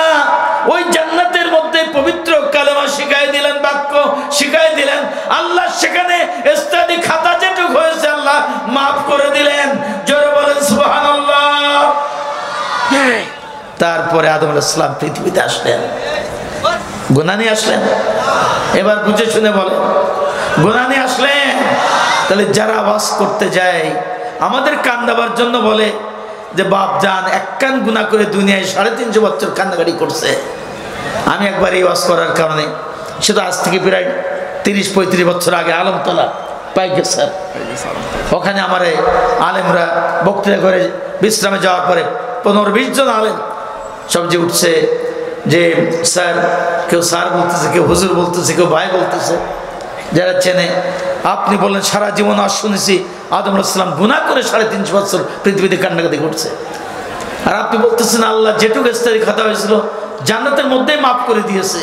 ওই জান্নাতের মধ্যে পবিত্র কালেমা শিখাই দিলেন, বাক্য শিখাই দিলেন। আল্লাহ সেখানে ইস্তাদি খাতা যেটুক হয়েছে আল্লাহ মাফ করে দিলেন। জোরে বলেন সুবহানাল্লাহ। তারপরে আদম আলাইহিস সালাম পৃথিবীতে আসলেন, গুনাহ নিয়ে আসলেন। এবার বুঝে শুনে বলেন, গুনাহ নিয়ে আসলেন। তাহলে যারা ওয়াজ করতে যায় আমাদের কান দেবার জন্য বলে যে বাপ জান এক কান গুনাহ করে দুনিয়ায় 350 বছর কান্নাকাটি করছে। আমি একবার এই ওয়াজ করার কারণে, সেটা আজ থেকে প্রায় 30-35 বছর আগে আলমতলা পাইকে স্যার, ওখানে আমার আলেমরা বক্তৃতা করে বিশ্রামে যাওয়ার পরে 15-20 জন আলেম সবজি উঠছে যে স্যার, কেউ স্যার বলতেছে, কেউ হুজুর বলতেছে, কেউ ভাই বলতেছে, যারা চেনে। আপনি বললেন সারা জীবন আজ শুনেছি আদম আলাইহিস সালাম গুনাহ করে 350 বছর পৃথিবীতে কান্নাকাটি করছে, আর আপনি বলতেছেন আল্লাহ যেটুকু ইস্তারি খাতা হয়েছিল জান্নাতের মধ্যেই মাফ করে দিয়েছে।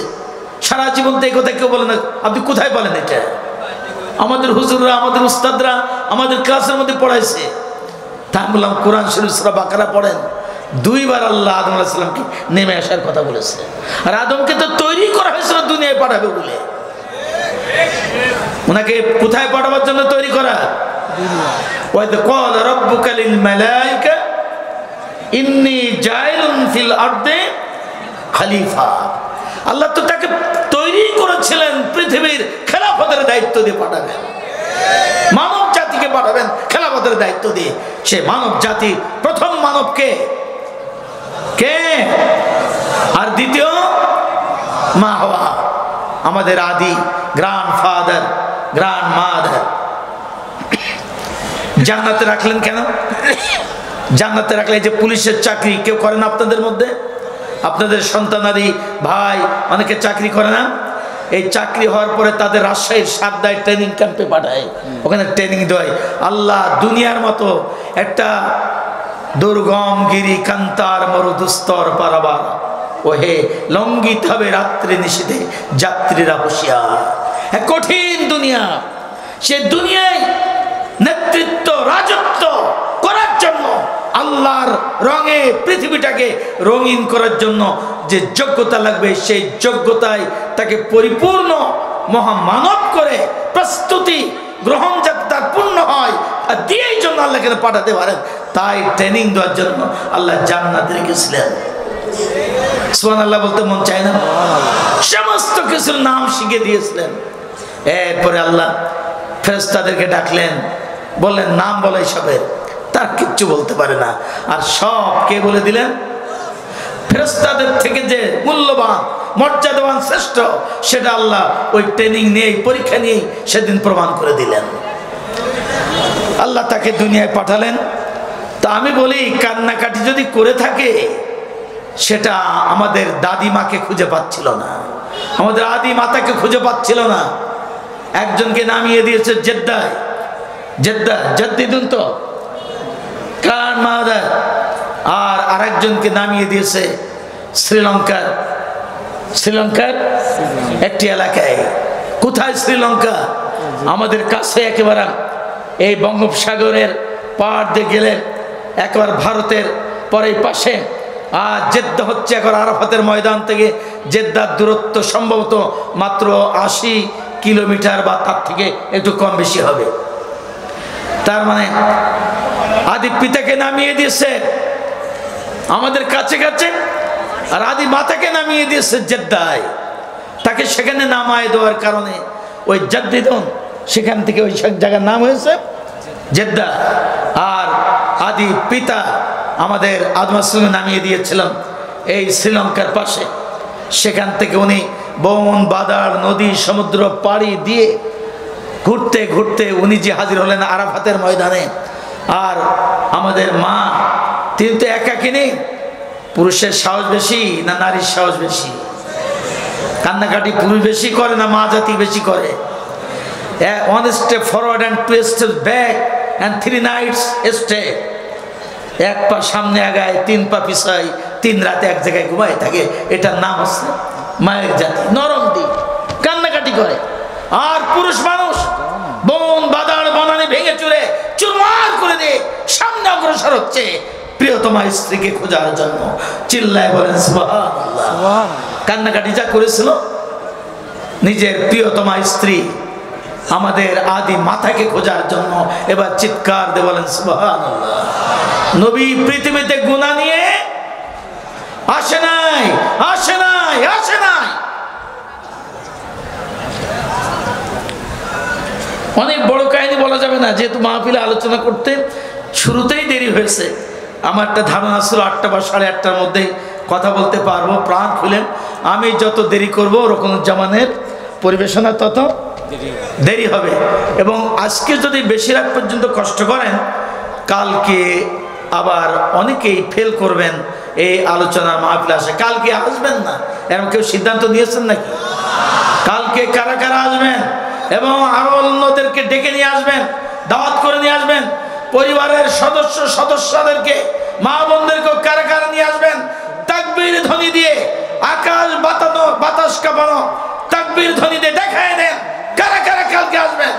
সারা জীবন তো এই কথা কেউ বলে না। আপনি কোথায় বলেন এটা? আমাদের হুজুররা, আমাদের উস্তাদরা আমাদের ক্লাসের মধ্যে পড়াইছে। তা আমি বললাম কোরআন শরীফ সূরা বাকারা পড়েন। 2 বার আল্লাহ আদম আলাইহিস সালামকে নেমে আসার কথা বলেছে। আর আদমকে তো তৈরি করা হয়েছিল দুনিয়ায় পাঠাবে বলে। ওনাকে কোথায় পাঠাবার জন্য তৈরি করা? ওয়াইদ ক্বালা রাব্বুকা লিল মালায়েকা ইন্নী জাইলুন ফিল আরদি খলিফা। আল্লাহ তো তাকে তৈরি করেছিলেন পৃথিবীর খেলাফতের দায়িত্ব দিয়ে পাঠাবেন, মানব জাতিকে পাঠাবেন খেলাফতের দায়িত্ব দিয়ে। সে মানব জাতি প্রথম মানবকে কে? আর দ্বিতীয় মা হাওয়া, আমাদের আদি গ্র্যান্ডফাদার গ্র্যান্ডমাদার। জান্নাতে রাখলেন কেন? জান্নাতে রাখলে যে পুলিশের চাকরি কেউ করে না আপনাদের মধ্যে? আপনাদের সন্তানাদি ভাই অনেকে চাকরি করে না? এই চাকরি হওয়ার পরে তাদের রাজশাহীর সাতদায় ট্রেনিং ক্যাম্পে পাঠায়, ওখানে ট্রেনিং দেয়। আল্লাহ দুনিয়ার মতো একটা দুর্গম গিরি কান্তার মরুদুস্তর পারাবার ওহে লঙ্ঘিত হবে রাত্রি নিষেধে যাত্রীরা হুঁশিয়ার। এক কঠিন দুনিয়া। সে দুনিয়ায় নেতৃত্ব রাজত্ব করার জন্য, আল্লাহর রঙে পৃথিবীটাকে রঙিন করার জন্য যে যোগ্যতা লাগবে, সেই যোগ্যতায় তাকে পরিপূর্ণ মহামানব করে প্রস্তুতি গ্রহণ যাতে তার পূর্ণ হয়, আর দিয়েই জন্য আল্লাহ কেন পাঠাতে পারেন। তাই ট্রেনিং দেওয়ার জন্য আল্লাহ জান্নাতে রেখেছিলেন। সুবহানাল্লাহ বলতে মন চায় না? সমস্ত কিছুর নাম শিখে দিয়েছিলেন। এরপরে আল্লাহ ফেরেশতাদেরকে ডাকলেন, বললেন নাম বলো সবের। তার কিচ্ছু বলতে পারে না। আর সব কে বলে দিলেন? ফেরেশতাদের থেকে যে মূল্যবান মর্যাদাবান শ্রেষ্ঠ, সেটা আল্লাহ ওই ট্রেনিং নিয়ে পরীক্ষা নিয়ে সেদিন প্রমাণ করে দিলেন। আল্লাহ তাকে দুনিয়ায় পাঠালেন। তা আমি বলি, কান্নাকাটি যদি করে থাকে, সেটা আমাদের দাদিমাকে খুঁজে পাচ্ছিল না, আমাদের আদি মাতাকে খুঁজে পাচ্ছিল না। একজনকে নামিয়ে দিয়েছে জেদ্দায়, জেদ্দিদুন তো কার মাদার, আর আরেকজনকে নামিয়ে দিয়েছে শ্রীলঙ্কার একটি এলাকায়। কোথায় শ্রীলঙ্কা? আমাদের কাছে একেবারে এই বঙ্গোপসাগরের পাড় দিয়ে গেলে একেবারে ভারতের পরে পাশে। আর জেদ্দা হচ্ছে এখন আরাফাতের ময়দান থেকে জেদ্দার দূরত্ব সম্ভবত মাত্র 80 কিলোমিটার বা তার থেকে একটু কম বেশি হবে। তার মানে আদি পিতাকে নামিয়ে দিয়েছে আমাদের কাছে কাছে, আর আদি মাতাকে নামিয়ে দিয়েছে জেদ্দায়। তাকে সেখানে নামায় দেওয়ার কারণে ওই জাদ্দিদুন, সেখান থেকে ওই জায়গার নাম হয়েছে জেদ্দা। আর আদি পিতা আমাদের আদম আলাইহিস নামিয়ে দিয়েছিলাম এই শ্রীলঙ্কার পাশে। সেখান থেকে উনি বন বাদার নদী সমুদ্র পাড়ি দিয়ে ঘুরতে ঘুরতে উনি যে হাজির হলেন আরাফাতের ময়দানে। আর আমাদের মা, তিনি তো একাকিনী। পুরুষের সাহস বেশি না নারীর সাহস বেশি? কান্নাকাটি পুরুষ বেশি করে না মা জাতি বেশি করে? 1 step forward and 2 steps back and 3 nights stay। 1 পা সামনে আগায়, 3 পা পিছায়, 3 রাতে এক জায়গায় ঘুমায় থাকে। এটার নাম হচ্ছে মায়ের জাতি। নরম দিক, কান্নাকাটি করে। আর পুরুষ মানুষ বন বাদার বনানি ভেঙে চুরে চুরমার করে দিয়ে সামনে অগ্রসর হচ্ছে প্রিয়তমা স্ত্রীকে খোঁজার জন্য। চিল্লায় বলেন সুবহানাল্লাহ। কান্নাকাটি যা করেছিল নিজের প্রিয়তমা স্ত্রী আমাদের আদি মাতাকে খোঁজার জন্য, এবার চিৎকার দিয়ে বলেন সুবহানাল্লাহ। নবী পৃথিবীতে গুনাহ নিয়ে আসে নাই। অনেক বড় কাহিনী বলা যাবে না, যেহেতু মাহফিলে আলোচনা করতে শুরুতেই দেরি হয়েছে। আমার একটা ধারণা ছিল 8টা বা 8:30টার মধ্যেই কথা বলতে পারবো প্রাণ খুলে। আমি যত দেরি করবো রকনুজ্জামানের পরিবেশনা তত দেরি হবে। এবং আজকে যদি বেশি রাত পর্যন্ত কষ্ট করেন, কালকে আবার অনেকেই ফেল করবেন এই আলোচনার মাহফিলে আসে। কালকে আসবেন না এরকম কেউ সিদ্ধান্ত নিয়েছেন নাকি? কালকে কারা কারা আসবেন এবং আরো অন্যদেরকে ডেকে নিয়ে আসবেন, দাওয়াত করে নিয়ে আসবেন। পরিবারের সদস্যদেরকে, মা বোনদেরকেও কারা কারা নিয়ে আসবেন। তাকবীর ধ্বনি দিয়ে আকাশ বাতানো, বাতাস কাঁপানো তাকবীর ধ্বনি দিয়ে দেখায় দেন কারা কারা কালকে আসবেন।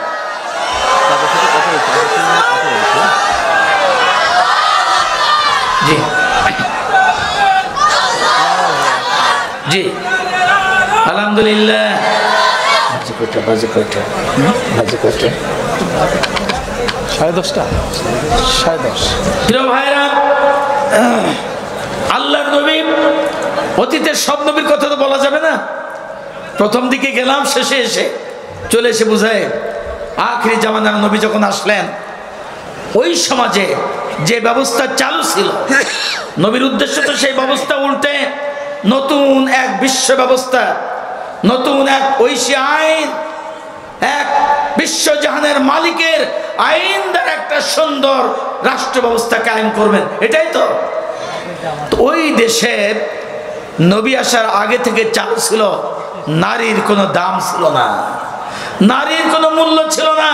জি জি আলহামদুলিল্লাহ। বাজে কয়টা 10:30 10:30। প্রিয় ভাইরা, আল্লাহর নবী, অতীতের সব নবীর কথা তো বলা যাবে না। প্রথম দিকে গেলাম, শেষে এসে চলে এসে বুঝায় আখিরি জামানার নবী যখন আসলেন, ওই সমাজে যে ব্যবস্থা চালু ছিল, নবীর উদ্দেশ্য তো সেই ব্যবস্থা উল্টে নতুন এক বিশ্ব ব্যবস্থা, নতুন এক ঐশী আইন, এক বিশ্বজাহানের মালিকের আইন দ্বারা একটা সুন্দর রাষ্ট্র ব্যবস্থা কায়েম করবেন, এটাই তো। ওই দেশের নবী আসার আগে থেকে চালু ছিল নারীর কোনো দাম ছিল না, নারীর কোনো মূল্য ছিল না।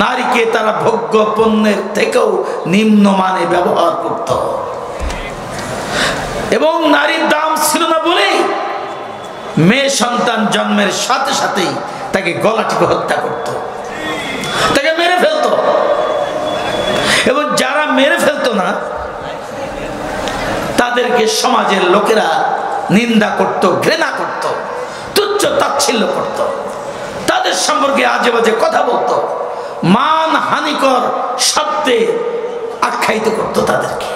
নারীকে তারা ভোগ্য পণ্যের থেকেও নিম্নমানে ব্যবহার করত, এবং নারীর দাম ছিল না বলেই মেয়ে সন্তান জন্মের সাথে সাথেই তাকে গলা টিপে হত্যা করত, তাকে মেরে ফেলতো। এবং যারা মেরে ফেলতো না তাদেরকে সমাজের লোকেরা নিন্দা করত, ঘৃণা করত, তুচ্ছ তাচ্ছিল্য করত, তাদের সম্পর্কে আজে বাজে কথা বলতো, মান হানিকর শব্দে আখ্যায়িত করত তাদেরকে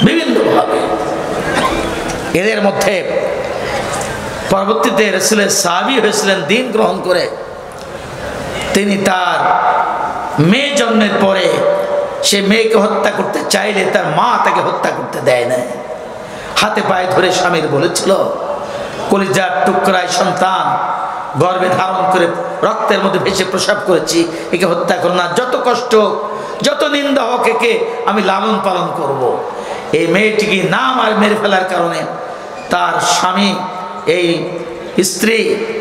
বিভিন্নভাবে। এদের মধ্যে পরবর্তীতে রাসূলের সাহাবী হয়েছিলেন দ্বীন গ্রহণ করে। তিনি তার মেয়ে জন্মের পরে সে মেয়েকে হত্যা করতে চাইলে তার মা তাকে হত্যা করতে দেয় না। হাতে পায়ে ধরে স্বামীর বলেছিল, কলিজার টুকরায় সন্তান গর্ভে ধারণ করে রক্তের মধ্যে ভেসে প্রসব করেছি, একে হত্যা করো না, যত কষ্ট যত নিন্দা হোক একে আমি লালন পালন করব। এই মেয়েটিকে নাম আর মেরে ফেলার কারণে তার স্বামী, এই স্ত্রী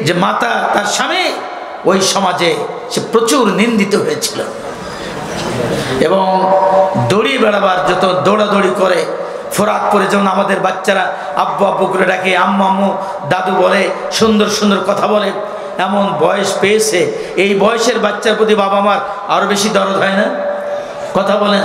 যে মাতা, তার স্বামী ওই সমাজে সে প্রচুর নিন্দিত হয়েছিল। এবং দড়ি বেড়াবার যত দৌড়াদৌড়ি করে, ফোরাকপুরে যেমন আমাদের বাচ্চারা আব্বু আব্বু করে ডাকে, আম্মু আম্মু দাদু বলে, সুন্দর সুন্দর কথা বলে, এমন বয়স পেয়েছে, এই বয়সের বাচ্চার প্রতি বাবা মার আরো বেশি দরদ হয় না? কথা বলেন।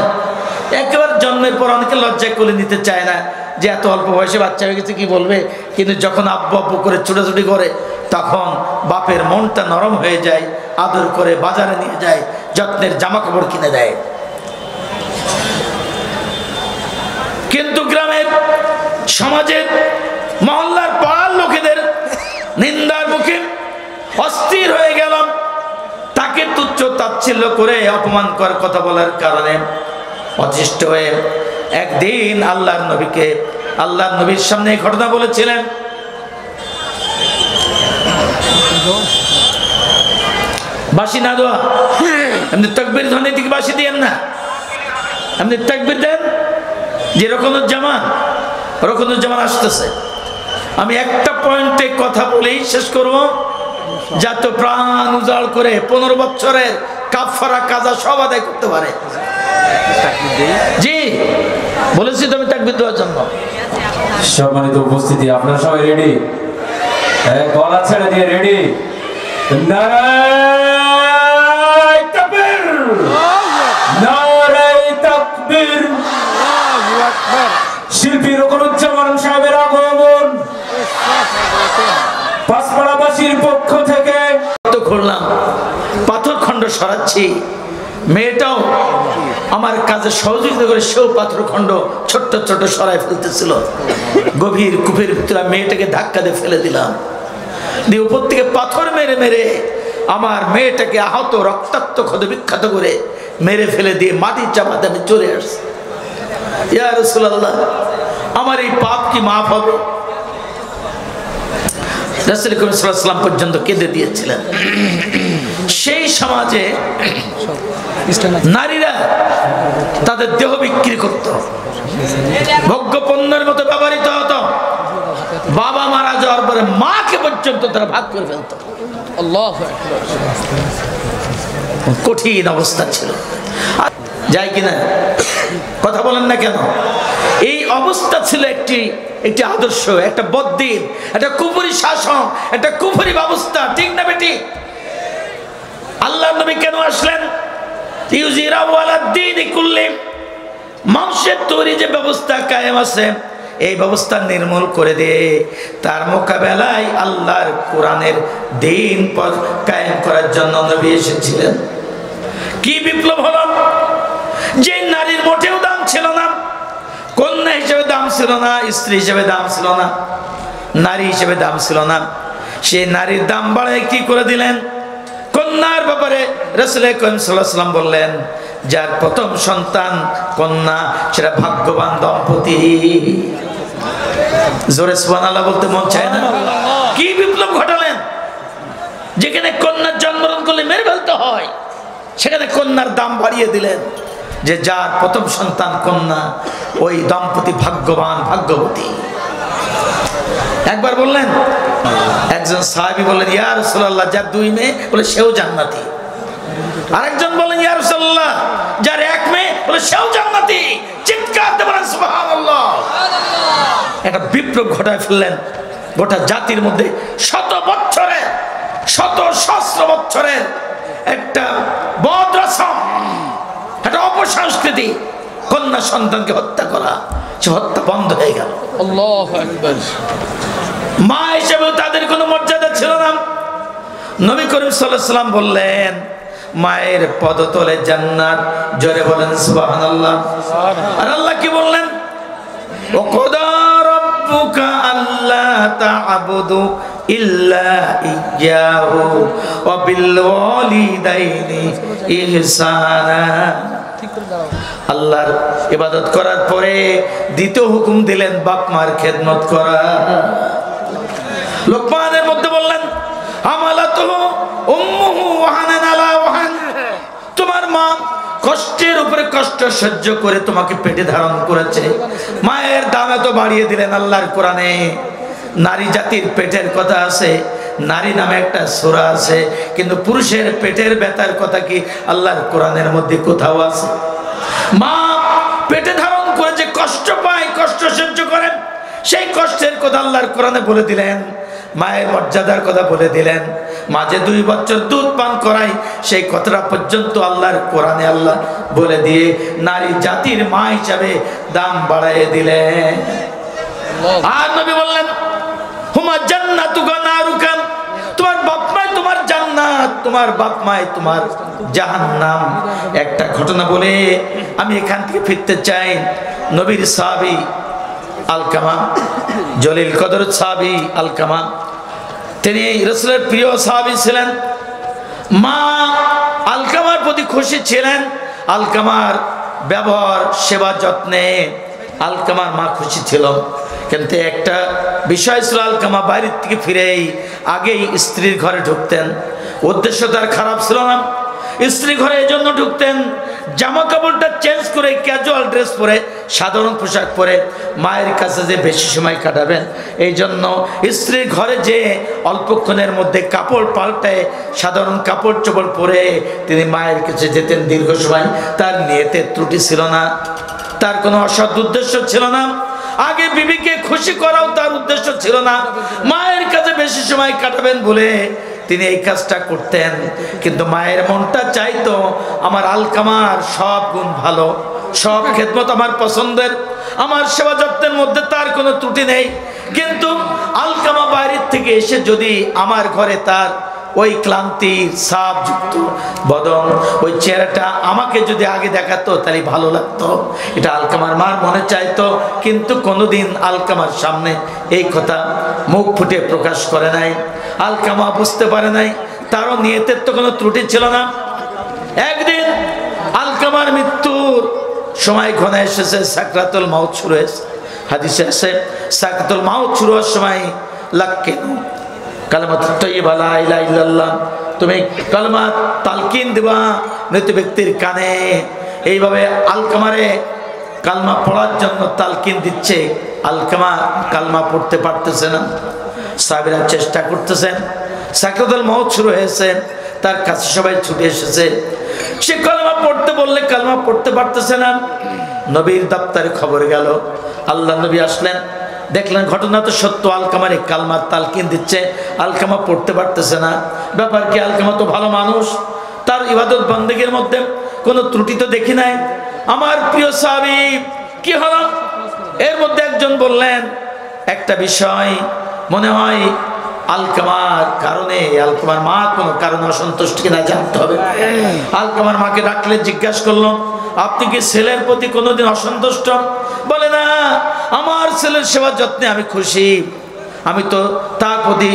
একেবারে জন্মের পর অনেকে লজ্জায় কোলে নিতে চায় না, যে এত অল্প বয়সে বাচ্চা হয়ে গেছে কি বলবে, কিন্তু যখন আব্বু আব্বু করে ছুটাছুটি করে তখন বাপের মনটা নরম হয়ে যায়, আদর করে বাজারে নিয়ে যায়, যত্নের জামা কাপড় কিনে দেয়। কিন্তু গ্রামের সমাজের মহল্লার পাড়ার লোকেদের নিন্দার মুখে অস্থির হয়ে গেলাম, তাকে তুচ্ছ তাচ্ছিল্য করে অপমান করার কথা বলার কারণে অতিষ্ঠ হয়ে একদিন আল্লাহর নবীর সামনে এই ঘটনা বলেছিলেন। বাঁশি না দেওয়া, এমনি তাকবীর ধ্বনি দিকে বাঁশি দিয়েন না, এমনি তাকবীর দেন। যে রকনুজ্জামান আসতেছে, আমি একটা পয়েন্টে কথা বলেই শেষ করব, যাতে প্রাণ উজাড় করে 15 বছরের কাফারা কাজা সব আদায় করতে পারে। জি বলেছি তুমি তাকবীর দেওয়ার জন্য। সম্মানিত উপস্থিতি, আপনারা সবাই রেডি? গলা ছেড়ে দিয়ে রেডি? নারায়ে তাকবীর, নারায়ে তাকবীর। শিল্পী রকনুজ্জামান সাহেবের আগমন পাঁচপাড়াবাসীর পক্ষ থেকে। খুললাম, পাথর খণ্ড সরাচ্ছি, মেয়েটাও আমার কাজে সহযোগিতা করে সেও পাথর খণ্ড ছোট্ট ছোট সরাই ফেলতেছিল। গভীর কূপের ভিতরে মেয়েটাকে ধাক্কা দিয়ে ফেলে দিলাম, দিয়ে উপর থেকে পাথর মেরে মেরে আমার মেয়েটাকে আহত রক্তাক্ত ক্ষত বিখ্যাত করে মেরে ফেলে দিয়ে মাটির চাপাতে আমি চলে আসছি। ইয়া রাসূলুল্লাহ, আমার এই পাপ কি মাফ হবে? রাসূল করিম সাল্লাল্লাহু আলাইহি ওয়াসাল্লাম পর্যন্ত কেঁদে দিয়েছিলেন। সেই সমাজে নারীরা তাদের দেহ বিক্রি করত, ভোগ্য পণ্যের মতো ব্যবহৃত হতো। বাবা মারা যাওয়ার পরে মাকে পর্যন্ত তারা ভাগ করে ফেলত। কঠিন অবস্থা ছিল, যায় কিনা কথা বলেন না কেন? এই অবস্থা ছিল একটি আদর্শ, একটা বদ্দিন, একটা কুফরি শাসন, একটা কুফরি ব্যবস্থা, ঠিক না বেটি? আল্লাহর নবী কেন আসলেন? ইউজিরাহু আলা দ্বীনি কুল্লি, মানুষের তৈরি যে ব্যবস্থা কায়েম আছে এই ব্যবস্থা নির্মূল করে দে। তার মোকাবেলায় আল্লাহর কোরআনের দিন কায়েম করার জন্য নবী এসেছিলেন। কি বিপ্লব হলো! যে নারীর মোটেও দাম ছিল না, কন্যা হিসেবে দাম ছিল না, স্ত্রী হিসেবে দাম ছিল না, নারী হিসেবে দাম ছিল না, সেই নারীর দাম বাড়ায় কি করে দিলেন? কন্যার ব্যাপারে রাসূল করিম সাল্লাল্লাহু আলাইহি ওয়াসাল্লাম বললেন, যার প্রথম সন্তান কন্যা সেটা ভাগ্যবান দম্পতি। জোরে সুবহানাল্লাহ বলতে মন চায় না? কি বিপ্লব ঘটালেন! যেখানে কন্যার জন্মগ্রহণ করলে মেরে ফেলতে হয়, সেখানে কন্যার দাম বাড়িয়ে দিলেন, যে যার প্রথম সন্তান কন্যা ওই দম্পতি ভাগ্যবান ভাগ্যবতী। একবার বললেন, একজন সাহাবী বললেন, ইয়া রাসূলুল্লাহ, যার দুই মেয়ে, বলে সেও জান্নাতি। আরেকজন বললেন, ইয়া রাসূলুল্লাহ, যার এক মেয়ে, বলে সেও জান্নাতি। চিৎকার দিয়ে বলেন সুবহানাল্লাহ। একটা বিপ্লব ঘটায় ফেললেন গোটা জাতির মধ্যে। শত বছরের, শত সহস্র বছরের একটা বদ রসম, একটা অপসংস্কৃতি, কন্যা সন্তানকে হত্যা করা, সে হত্যা বন্ধ হয়ে গেল। আল্লাহু আকবার। মা হিসেবেও তাদের কোনো মর্যাদা ছিল না। নবী করিম সাল্লাল্লাহু আলাইহি ওয়াসাল্লাম বললেন, মায়ের পদতলে জান্নাত। জোরে বলেন সুবহানাল্লাহ। আর আল্লাহ কি বললেন? ওয়াকাদা রাব্বুকা আল্লা তা'বুদু ইল্লা ইয়্যাহু ওয়া বিল ওয়ালিদাইনি ইহসানা। আল্লাহর ইবাদত করার পরে দ্বিতীয় হুকুম দিলেন বাপ মার খেদমত করা। লোকমানের মধ্যে বললেন, হামালাতুহু উম্মুহু ওয়াহানান আলা ওয়াহান। তোমার মা কষ্টের উপরে কষ্ট সহ্য করে তোমাকে পেটে ধারণ করেছে। মায়ের দাম এত বাড়িয়ে দিলেন আল্লাহর কোরআনে। নারী জাতির পেটের কথা আছে, নারী নামে একটা সূরা আছে, কিন্তু পুরুষের পেটের ব্যথার কথা কি আল্লাহর কোরআনের মধ্যে কোথাও আছে? মা পেটে ধারণ করে যে কষ্ট পায়, কষ্ট সহ্য করেন, সেই কষ্টের কথা আল্লাহর কোরআনে বলে দিলেন। মায়ের মর্যাদার কথা বলে দিলেন। মাঝে 2 বছর দুধ পান করাই, সেই কথাটা পর্যন্ত আল্লাহর কোরআনে আল্লাহ বলে দিয়ে নারী জাতির মা হিসাবে দাম বাড়ায় দিলেন। আর নবী বললেন, হুমা জান্নাতুকা নারুকা। তোমার বাপ মাই তোমার জান্নাত, তোমার বাপ মাই তোমার জাহান্নাম। একটা ঘটনা বলে আমি এখান থেকে ফিরতে চাই। নবীর সাহাবী আলকামা, জলিল কদর সাহাবী আলকামা, তিনি রাসূলের প্রিয় সাহাবী ছিলেন। মা আলকামার প্রতি খুশি ছিলেন। আলকামার ব্যবহার, সেবা যত্নে আলকামার মা খুশি ছিল। কিন্তু একটা বিষয় ছিল, আলকামা বাইরের থেকে ফিরেই আগেই স্ত্রীর ঘরে ঢুকতেন। উদ্দেশ্য তার খারাপ ছিল না, স্ত্রী ঘরে এই জন্য ঢুকতেন, জামা কাপড়টা চেঞ্জ করে ক্যাজুয়াল ড্রেস পরে, সাধারণ পোশাক পরে মায়ের কাছে যে বেশি সময় কাটাবেন, এই জন্য স্ত্রীর ঘরে যে অল্পক্ষণের মধ্যে কাপড় পাল্টায় সাধারণ কাপড় চোপড় পরে তিনি মায়ের কাছে যেতেন দীর্ঘ সময়। তার নিয়তে ত্রুটি ছিল না, তার কোনো অসৎ উদ্দেশ্য ছিল না। আগে বিবিকে খুশি করাও তার উদ্দেশ্য ছিল না, মায়ের কাছে বেশি সময় কাটাবেন বলে তিনি এই কাজটা করতেন। কিন্তু মায়ের মনটা চাইতো আমার আলকামার সব গুণ ভালো, সব খেদমত আমার পছন্দের, আমার সেবা যত্নের মধ্যে তার কোনো ত্রুটি নেই। কিন্তু আলকামা বাইরের থেকে এসে যদি আমার ঘরে তার ওই ক্লান্তির ছাপযুক্ত বদন, ওই চেহারাটা আমাকে যদি আগে দেখাতো তাহলে ভালো লাগতো, এটা আলকামার মার মনে চাইতো। কিন্তু কোনোদিন আলকামার সামনে এই কথা মুখ ফুটে প্রকাশ করে নাই। আলকামা বুঝতে পারে নাই, তারও নিয়তের তো কোনো ত্রুটি ছিল না। একদিন আলকামার মৃত্যুর সময় ঘনায় এসেছে, সাকরাতুল মাউত শুরু হয়েছে। হাদিসে আছে, সাকরাতুল মাউত শুরু হওয়ার সময় লাক্কিনু কালেমাত তাইয়্যিবা লা ইলাহা ইল্লাল্লাহ, তুমি কালেমা তালকিন দিবা মৃত ব্যক্তির কানে। এইভাবে আলকামারে কালমা পড়ার জন্য তালকিন দিচ্ছে। আলকামা কালমা পড়তে পারতেছে না, সাহাবীরা চেষ্টা করতেছেন। সাকরাতুল মাউত শুরু হয়েছে, তার কাছে সবাই ছুটে এসেছে। সে কালমা পড়তে বললে কালমা পড়তে পারতেছে না। নবীর দপ্তরে খবর গেল, আল্লাহ নবী আসলেন, দেখলেন ঘটনা তো সত্য, আলকামার এই কালমার তালকিন দিচ্ছে, আলকামা পড়তে পারতেছে না। ব্যাপার কি? আলকামা তো ভালো মানুষ, তার ইবাদত বন্দেগীর মধ্যে কোনো ত্রুটি তো দেখি নাই। আমার প্রিয় সাহাবী কি হলো? এর মধ্যে একজন বললেন একটা বিষয়, মনে হয় আলকামার কারণে, আলকামার মা কোনো কারণে অসন্তুষ্ট কিনা জানতে হবে। আলকামার মাকে ডাকলে জিজ্ঞাসা করলো, আপনি কি ছেলের প্রতি কোনোদিন অসন্তুষ্ট? বলে না, আমার ছেলের সেবা যত্নে আমি খুশি, আমি তো তার প্রতি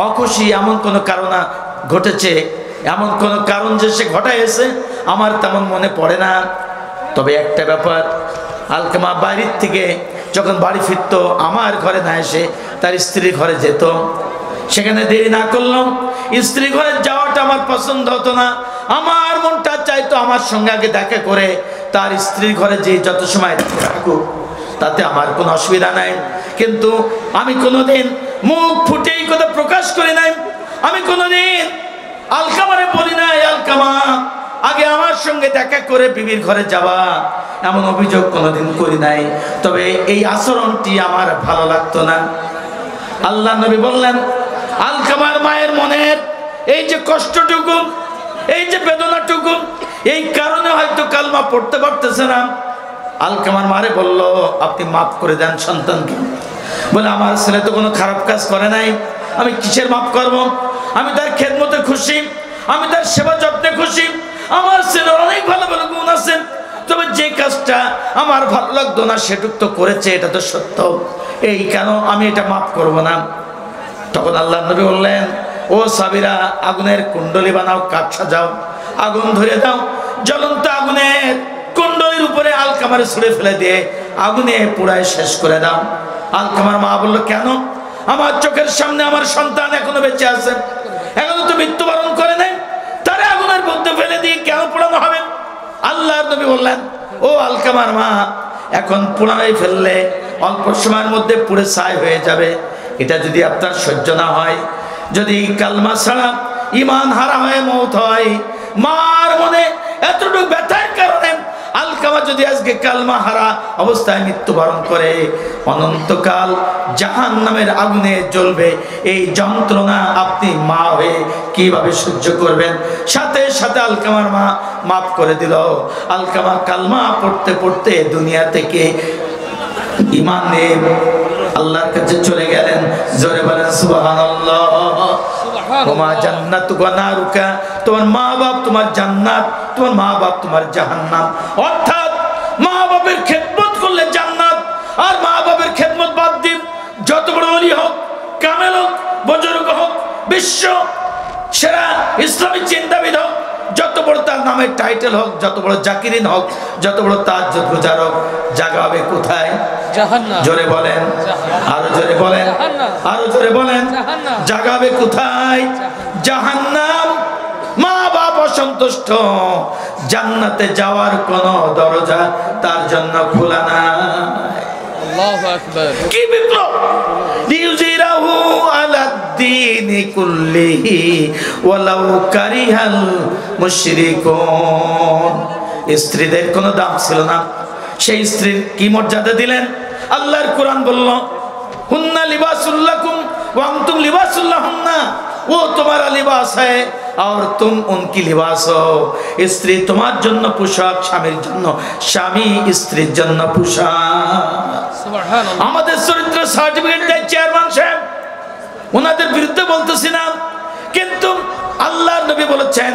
অখুশি এমন কোনো কারণ ঘটেছে, এমন কোনো কারণ যে সে ঘটাইছে আমার তেমন মনে পড়ে না। তবে একটা ব্যাপার, আলকামা বাড়ির থেকে যখন বাড়ি ফিরতো আমার ঘরে না এসে তার স্ত্রীর ঘরে যেত। সেখানে দেরি না করলাম, স্ত্রী ঘরে যাওয়াটা আমার পছন্দ হতো না। আমার মনটা চাইতো আমার সঙ্গে আগে দেখা করে তার স্ত্রীর ঘরে যে যত সময় থাকুক, তাতে আমার কোনো অসুবিধা নাই। কিন্তু আমি কোনোদিন মুখ ফুটে এই কথা প্রকাশ করি নাই। আমি কোনোদিন আলকামারে বলি নাই, আলকামা আগে আমার সঙ্গে দেখা করে বিবির ঘরে যাওয়া, এমন অভিযোগ কোনোদিন করি নাই। তবে এই আচরণটি আমার ভালো লাগতো না। আল্লাহ নবী বললেন, আলকামার মায়ের মনের এই যে কষ্টটুকু, এই যে বেদনাটুকু, এই কারণে হয়তো কালমা পড়তে পারতেছে না। আলকামার মারে বলল, আপনি মাফ করে দেন সন্তানকে। বলে, আমার ছেলে তো কোনো খারাপ কাজ করে নাই, আমি কিসের মাফ করব? আমি তার খেদমতে খুশি, আমি তার সেবা যত্নে খুশি। আমার ছেলের অনেক ভালো ভালো গুণ আছে, তবে যে কাজটা আমার ভালো লাগতো না সেটুক তো করেছে, এটা তো সত্য। এই কেন আমি এটা মাফ করব না? তখন আল্লাহ নবী বললেন, ও সাবিরা, আগুনের কুণ্ডলি বানাও, কাঠ সাজাও, আগুন ধরে দাও, জ্বলন্ত আগুনের কুণ্ডলির উপরে আলকামারে ছুঁড়ে ফেলে দিয়ে আগুনে পুড়ায় শেষ করে দাও। আলকামার মা বলল, কেন? আমার চোখের সামনে আমার সন্তান এখনো বেঁচে আছে, এখনো তো মৃত্যুবরণ করে নাই, তারা আগুনের মধ্যে ফেলে দিয়ে কেন পোড়ানো হবে? আল্লাহর নবী বললেন, ও আলকামার মা, এখন পোড়ানোই ফেললে অল্প সময়ের মধ্যে পুড়ে ছাই হয়ে যাবে। এটা যদি আপনার সহ্য না হয়, যদি কালমা ছাড়া ঈমান হারা হয়ে মওত হয়, মার মনে এতটুকু ব্যথার কারণে আলকামা যদি আজকে কালমা হারা অবস্থায় মৃত্যুবরণ করে, অনন্তকাল জাহান্নামের আগুনে জ্বলবে। এই যন্ত্রণা আপনি মা হয়ে কিভাবে সহ্য করবেন? সাথে সাথে আলকামার মা মাফ করে দিল। আলকামা কালমা পড়তে পড়তে দুনিয়া থেকে ঈমান নিয়ে আল্লাহর কাছে চলে গেলেন। জোরে বলেন সুবহানাল্লাহ। ওমা জান্নাতুকা নারুকা, তোমার মা বাপ তোমার জান্নাত, তোমার মা বাপ তোমার জাহান্নাম। অর্থাৎ মা বাপের খেদমত করলে জান্নাত, আর মা বাপের খেদমত বাদ দিন যত বড় ওলি হোক, কামেল হোক, বুজুর্গ হোক, বিশ্ব সেরা ইসলামী চিন্তাবিদ হোক, যত বড় তার নামের টাইটেল হোক, যত বড় জাকিরিন হোক, যত বড় তাহাজ্জুদ গুজার হোক, জাগাবে কোথায়? জাহান্নাম। জোরে বলেন, আরো জোরে বলেন, আরো জোরে বলেন, জাগাবে কোথায়? জাহান্নাম। মা বাপ অসন্তুষ্ট, জান্নাতে যাওয়ার কোন দরজা তার জন্য খোলা নাই। আল্লাহু আকবার। কি বিপ্লব! লিউজিরাহু আলাদ্দীনি কুল্লিহি ওয়ালাউ কারিহাল মুশরিকুন। স্ত্রীদের কোনো দাম ছিল না, সেই স্ত্রীর কি মর্যাদা দিলেন? আল্লাহর কোরআন বলল, হুন্না লিবাসুল লাকুম ওয়া আনতুম লিবাসুল লাহুন্না, ও তোমারা লিবাস है और तुम उनकी लिबास हो। স্ত্রী তোমার জন্য পোশাক, স্বামীর জন্য স্বামী স্ত্রীর জন্য পোশাক। সুবহানাল্লাহ। আমাদের চরিত্র সার্টিফিকেট দেয় চেয়ারম্যান সাহেব, ওনাদের বিরুদ্ধে বলতেছি না, কিন্তু আল্লাহর নবী বলেছেন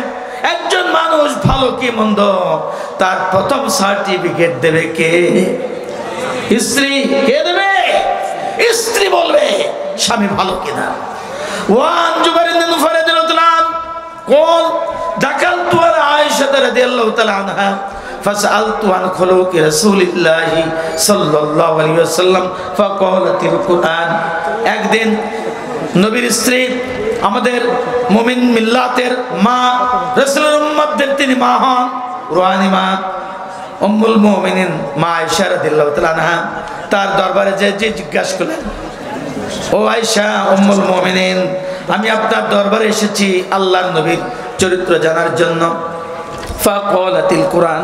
একজন মানুষ ভালো কি মন্দ তার প্রথম সার্টিফিকেট দেবে কে? স্ত্রী। কে দেবে? স্ত্রী বলবে স্বামী ভালো কিনা। ওয়ান জুবাইর ইবনে নুফার রাদিয়াল্লাহু আনহু قال دخلت على عائشة رضي الله تعالى عنها فسألت عن خلق رسول الله صلى الله عليه وسلم فقالت القرآن। একদিন নবীর স্ত্রী, আমাদের মুমিন মিল্লাতের মা, রাসূলের উম্মতদের তিনি মা হন, রুহানি মা, উম্মুল মুমিনিন মা আয়েশা রাদিয়াল্লাহু তাআলা আনহা তার দরবারে যে জিজ্ঞাসা করলেন, ও আয়েশা উম্মুল মুমিনিন, আমি আপনার দরবারে এসেছি আল্লাহর নবীর চরিত্র জানার জন্য। ফাকালাতিল কুরআন।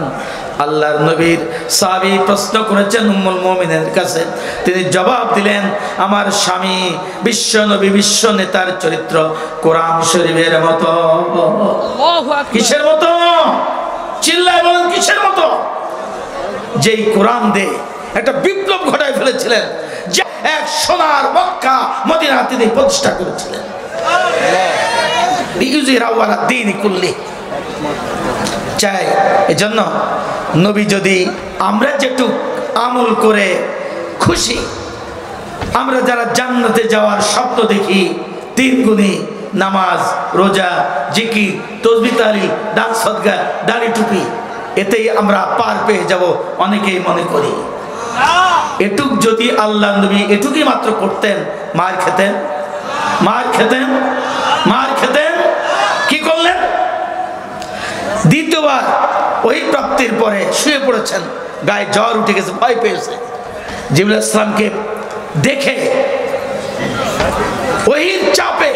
আল্লাহর নবীর সাহাবী প্রশ্ন করেছেন উম্মুল মুমিনের কাছে, তিনি জবাব দিলেন, আমার স্বামী বিশ্ব নবী, বিশ্ব নেতার চরিত্র কোরআন শরীফের মতো। আল্লাহু আকবার। কিসের মতো? চিল্লায় বলেন, কিসের মতো? যেই কোরআন দে একটা বিপ্লব ঘটায় ফেলেছিলেন, যে এক সোনার মক্কা মদিনা তিনি প্রতিষ্ঠা করেছিলেন। চাই এজন্য নবী যদি আমরা যেটু আমল করে খুশি, আমরা যারা জান্নাতে যাওয়ার স্বপ্ন দেখি, 3 গুণী নামাজ, রোজা, জিকির, তাসবিহ, তাহলিল, দান সদকা, দাড়ি টুপি, এতেই আমরা পার পেয়ে যাব অনেকেই মনে করি। এটুক যদি আল্লাহ নবী এটুকুই মাত্র করতেন, মার খেতেন, মার খেতেন, মার খেতেন। কি করলেন? দ্বিতীয়বার ওই প্রাপ্তির পরে শুয়ে পড়েছেন, গায়ে জ্বর উঠে গেছে, ভয় পেয়েছে। জিবরাইল আলাইহিস সালামকে দেখে ওহির চাপে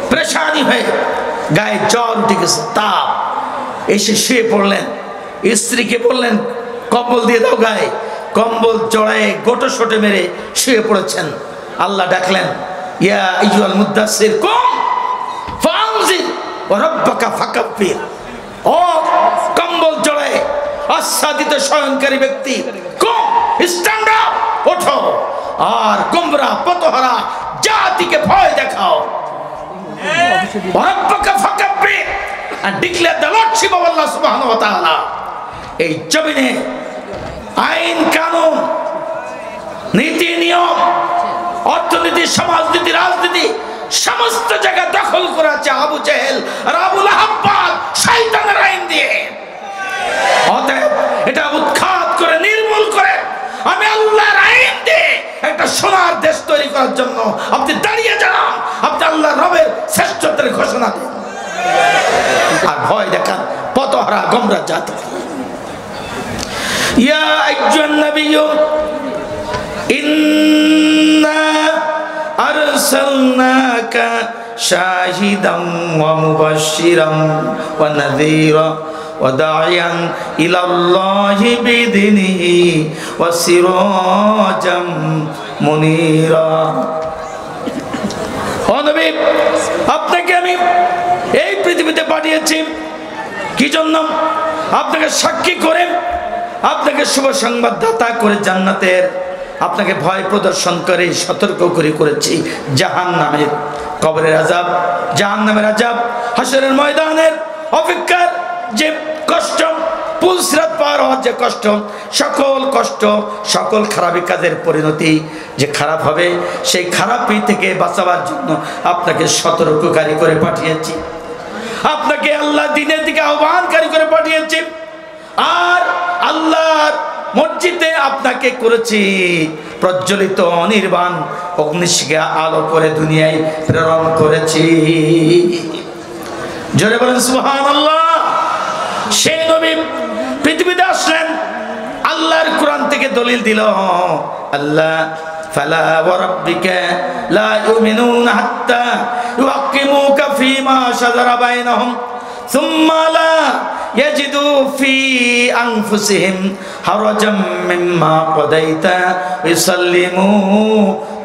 পরেশানি হয়ে গায়ে জ্বর উঠে গেছে, তাপ, এসে শুয়ে পড়লেন। স্ত্রীকে বললেন কম্বল দিয়ে দাও গায়ে, কম্বল জড়ায়ে গোটো সোটে মেরে শুয়ে পড়েছেন। আল্লাহ ডাকলেন, ইয়া আইয়ুহাল মুদ্দাসসির কুম ফানজির ওয়া রাব্বাকা ফাকাব্বির। ও কম্বল জড়ায়ে আচ্ছাদিত শয়নকারী ব্যক্তি, কুম, স্ট্যান্ড আপ, ওঠো আর গুমরা পতহারা জাতিকে ভয় দেখাও। ওয়া রাব্বাকা ফাকাব্বির, and declare the lordship of Allah subhanahu wa ta'ala। এই জমিনে আইন কানুন, নীতি নিয়ম, অর্থনীতি, সমাজনীতি, রাজনীতি সমস্ত জায়গা দখল করে আছে আবু জেহেল আর আবু লাহাব শয়তানের আইন দিয়ে। অতএব এটা উৎখাত করে, নির্মূল করে আমি আল্লাহর আইন দিয়ে একটা সোনার দেশ তৈরি করার জন্য আপনি দাঁড়িয়ে যান, আপনি আল্লাহর রবের শ্রেষ্ঠত্বের ঘোষণা দেন আর ভয় দেখান পতহারা গোমরা জাতি। ইয়া আইয়ুহান নাবিয়্যু ইন্না আরসালনাকা শাহিদান ওয়া মুবাশশিরান ওয়া নাযীরা ওয়া দা'iয়ান ইলাল্লাহি বিইذনিহি ওয়া সিরাজাম মুনীরা। ও নবী, আপনাকে আমি এই পৃথিবীতে পাঠিয়েছি কি জন্য? আপনাকে সাক্ষী করে, আপনাকে শুভ সংবাদদাতা করে জান্নাতের, আপনাকে ভয় প্রদর্শন করে সতর্ক করে করেছি জাহান্নামের, কবরের আযাব, জাহান্নামের আযাব, হাসরের ময়দানের অপেক্ষার যে কষ্ট, পুলসিরাত পার হওয়ার যে কষ্ট, সকল কষ্ট, সকল খারাপি কাজের পরিণতি যে খারাপ হবে, সেই খারাপি থেকে বাঁচাবার জন্য আপনাকে সতর্ককারী করে পাঠিয়েছি, আপনাকে আল্লাহ দিনের দিকে আহ্বানকারী করে পাঠিয়েছি, আর আল্লাহর মসজিদে আপনাকে করেছি প্রজ্বলিত অনির্বাণ অগ্নিশিখা আলো করে দুনিয়ায় প্রেরণ করেছি। জোরে বলেন সুবহানাল্লাহ। সেই নবী পৃথিবীতে আসলেন, আল্লাহর কোরআন থেকে দলিল দিল, আল্লাহ ফালা ওয়া রাব্বিকা লা ইউমিনুনা হাত্তা ইউহাক্কিমুকা ফীমা শাজারা বাইনাহুম সুম্মা লা ইয়াজিদু ফি আনফুসিহিম হারাজাম মিম্মা কাদাইতা ওয়া ইউসাল্লিমু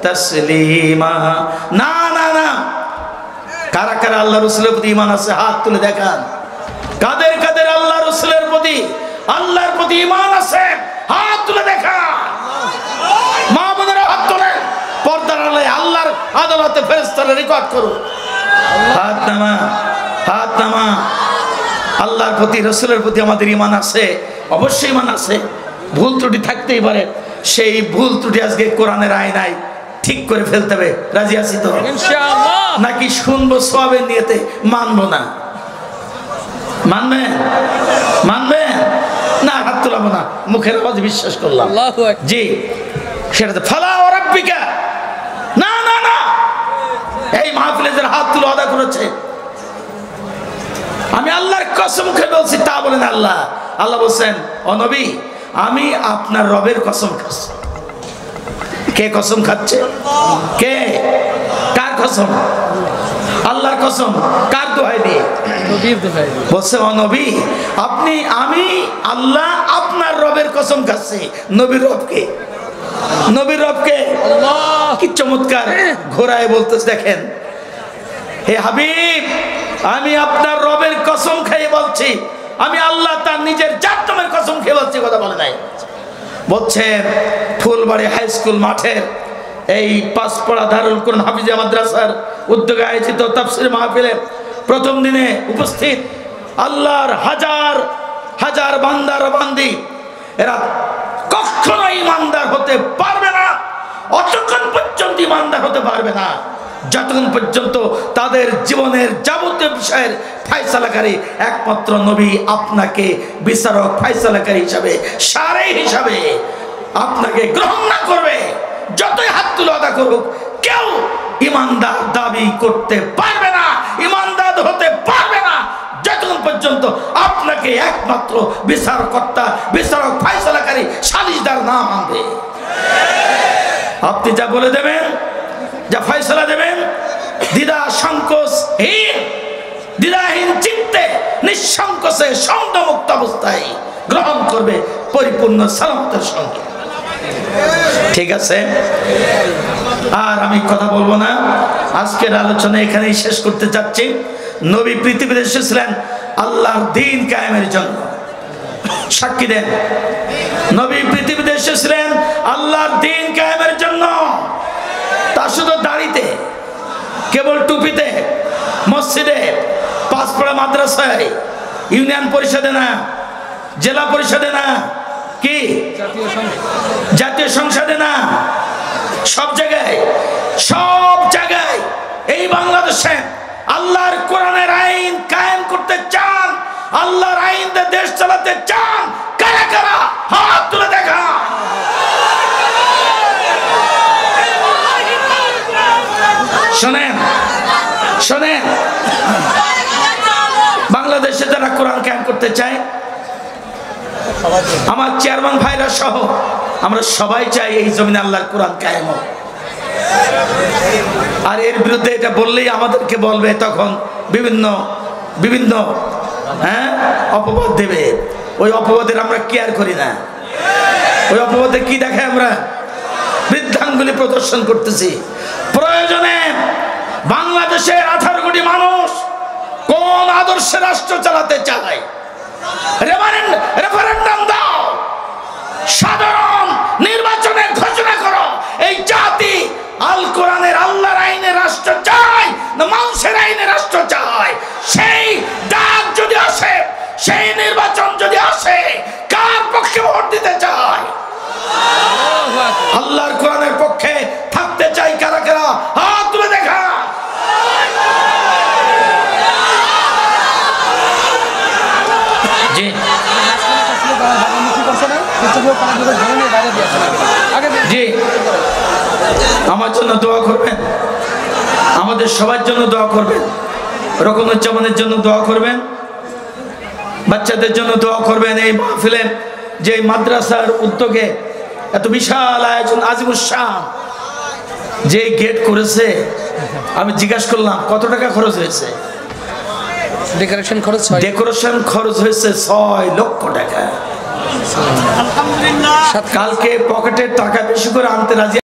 তাসলিমা। না না না, কারা কারা আল্লাহ রাসূলের প্রতি ঈমান আছে হাত তুলে দেখান। কাদের কাদের আল্লাহ রাসূলের প্রতি, আল্লাহর প্রতি ঈমান আছে হাত তুলে দেখান। মা বোনেরা হাত তোলেন, পর্দার আড়ালে আল্লাহর আদালতে ফেরেশতারা রেকর্ড করুন। হাত নামা, হাত নামা। আল্লাহর প্রতি, রাসূলের প্রতি আমাদের ঈমান আছে, অবশ্যই ঈমান আছে। ভুল ত্রুটি থাকতেই পারে, সেই ভুল ত্রুটি আজকে কোরআনের আয়নায় ঠিক করে ফেলতে হবে। রাজি আছি তো ইনশাআল্লাহ? নাকি শুনবো সওয়াবের নিয়তে মানবো না? মানবেন? মানবেন না? হাত তোলাবো না, মুখের আওয়াজ বিশ্বাস করলাম। জি, সেটা তো ফালা ওয়া রাব্বিকা। না না না, এই মাহফিলে যারা হাত তুলে আদা করেছে, আমি আল্লাহর কসম খেয়ে বলছি, তা বলেন আল্লাহ। আল্লাহ বলছেন, ও নবী, আমি আপনার রবের কসম খাচ্ছি। কে কসম খাচ্ছে? কে? কার কসম? আল্লাহর কসম। কার দোহাই দিয়ে? নবীর দোহাই দিয়ে বলছে, ও নবী, আপনি, আমি আল্লাহ আপনার রবের কসম খাচ্ছি। নবীর রবকে, নবীর রবকে। আল্লাহ, কি চমৎকার ঘোরায় বলতেছে, দেখেন। হে হাবিব, আমি আপনার রবের কসম খেয়ে বলছি, আমি আল্লাহ তার নিজের জাত নামের কসম খেয়ে বলছি, কথা বলে নাই। বলছে ফুলবাড়ি হাই স্কুল মাঠের এই পাঁচপাড়া দারুল কুরআন হাফিজিয়া মাদ্রাসার উদ্যোগে আয়োজিত তাফসীর মাহফিলে প্রথম দিনে উপস্থিত আল্লাহর হাজার হাজার বান্দার বান্দি, এরা কখনো ইমানদার হতে পারবে না, অতক্ষণ পর্যন্ত ইমানদার হতে পারবে না যতক্ষণ পর্যন্ত তাদের জীবনের যাবতীয় বিষয়ের ফয়সালাকারী একমাত্র নবী আপনাকে বিচারক ফয়সালাকারী হিসাবে, সারে হিসাবে আপনাকে গ্রহণ না করবে। যতই হাত তুলে আদা করুক, কেউ ইমানদার দাবি করতে পারবে না, ইমানদার হতে পারবে না যতক্ষণ পর্যন্ত আপনাকে একমাত্র বিচারকর্তা, বিচারক ফয়সালাকারী সালিশদার না মানবে। আপনি যা বলে দেবেন, যা ফয়সালা দেবেন, দ্বিধা সংকোচহীন, দ্বিধাহীন চিত্তে নিঃসংকোচে সন্দেহমুক্ত অবস্থায় গ্রহণ করবে পরিপূর্ণ সালামতের সঙ্গে। ঠিক আছে, আর আমি কথা বলবো না, আজকের আলোচনা এখানেই শেষ করতে যাচ্ছি। নবী পৃথিবীতে এসেছিলেন আল্লাহর দ্বীন কায়েমের জন্য। সাক্ষী দেন, নবী পৃথিবীতে এসেছিলেন আল্লাহর দ্বীন কায়েমের জন্য। তা শুধু দাড়িতে, কেবল টুপিতে, মসজিদে, পাঁচপাড়া মাদ্রাসায়, ইউনিয়ন পরিষদে না, জেলা পরিষদে না, কি জাতীয় সংসদে না, সব জায়গায়, সব জায়গায় এই বাংলাদেশে আল্লাহর কোরআনের আইন কায়েম করতে চান, আল্লাহর আইন দিয়ে দেশ চালাতে চান, কারা কারা হাত তুলে দেখা। শোনেন শোনেন, বাংলাদেশে যারা কোরআন কায়েম করতে চায়, আমার চেয়ারম্যান ভাইরা সহ আমরা সবাই চাই এই জমিনে আল্লাহর কোরআন কায়েম হোক। আর এর বিরুদ্ধে এটা বললেই আমাদেরকে বলবে, তখন বিভিন্ন বিভিন্ন অপবাদ দেবে। ওই অপবাদের আমরা কেয়ার করি না। ওই অপবাদে কি দেখে, আমরা বৃদ্ধাঙ্গুলি প্রদর্শন করতেছি। প্রয়োজনে বাংলাদেশের 18 কোটি মানুষ কোন আদর্শে রাষ্ট্র চালাতে চায়, রেফারেন্ডাম দাও, সাধারণ নির্বাচনের ঘোষণা করো। এই জাতি আল কোরআনের আল্লাহর আইনে রাষ্ট্র চায় না মানুষের আইনে রাষ্ট্র চায়? সেই ডাক যদি আসে, সেই নির্বাচন যদি আসে, কার পক্ষে ভোট দিতে চায়? আল্লাহর কোরআনের পক্ষে থাকতে চাই কারা কারা? হাত তুলে দেখা। জি জি, আমার জন্য দোয়া করবেন, আমাদের সবার জন্য দোয়া করবেন, রকনুজ্জামানের জন্য দোয়া করবেন, বাচ্চাদের জন্য দোয়া করবেন। এই মাহফিলে যে মাদ্রাসার উদ্যোগে এত বিশাল আয়োজন, আজিমুস শান যে গেট করেছে, আমি জিজ্ঞাসা করলাম কত টাকা খরচ হয়েছে? ডেকোরেশন খরচ হয়েছে 6 লক্ষ টাকা। কালকে পকেটের টাকা বেশি করে আনতে রাজি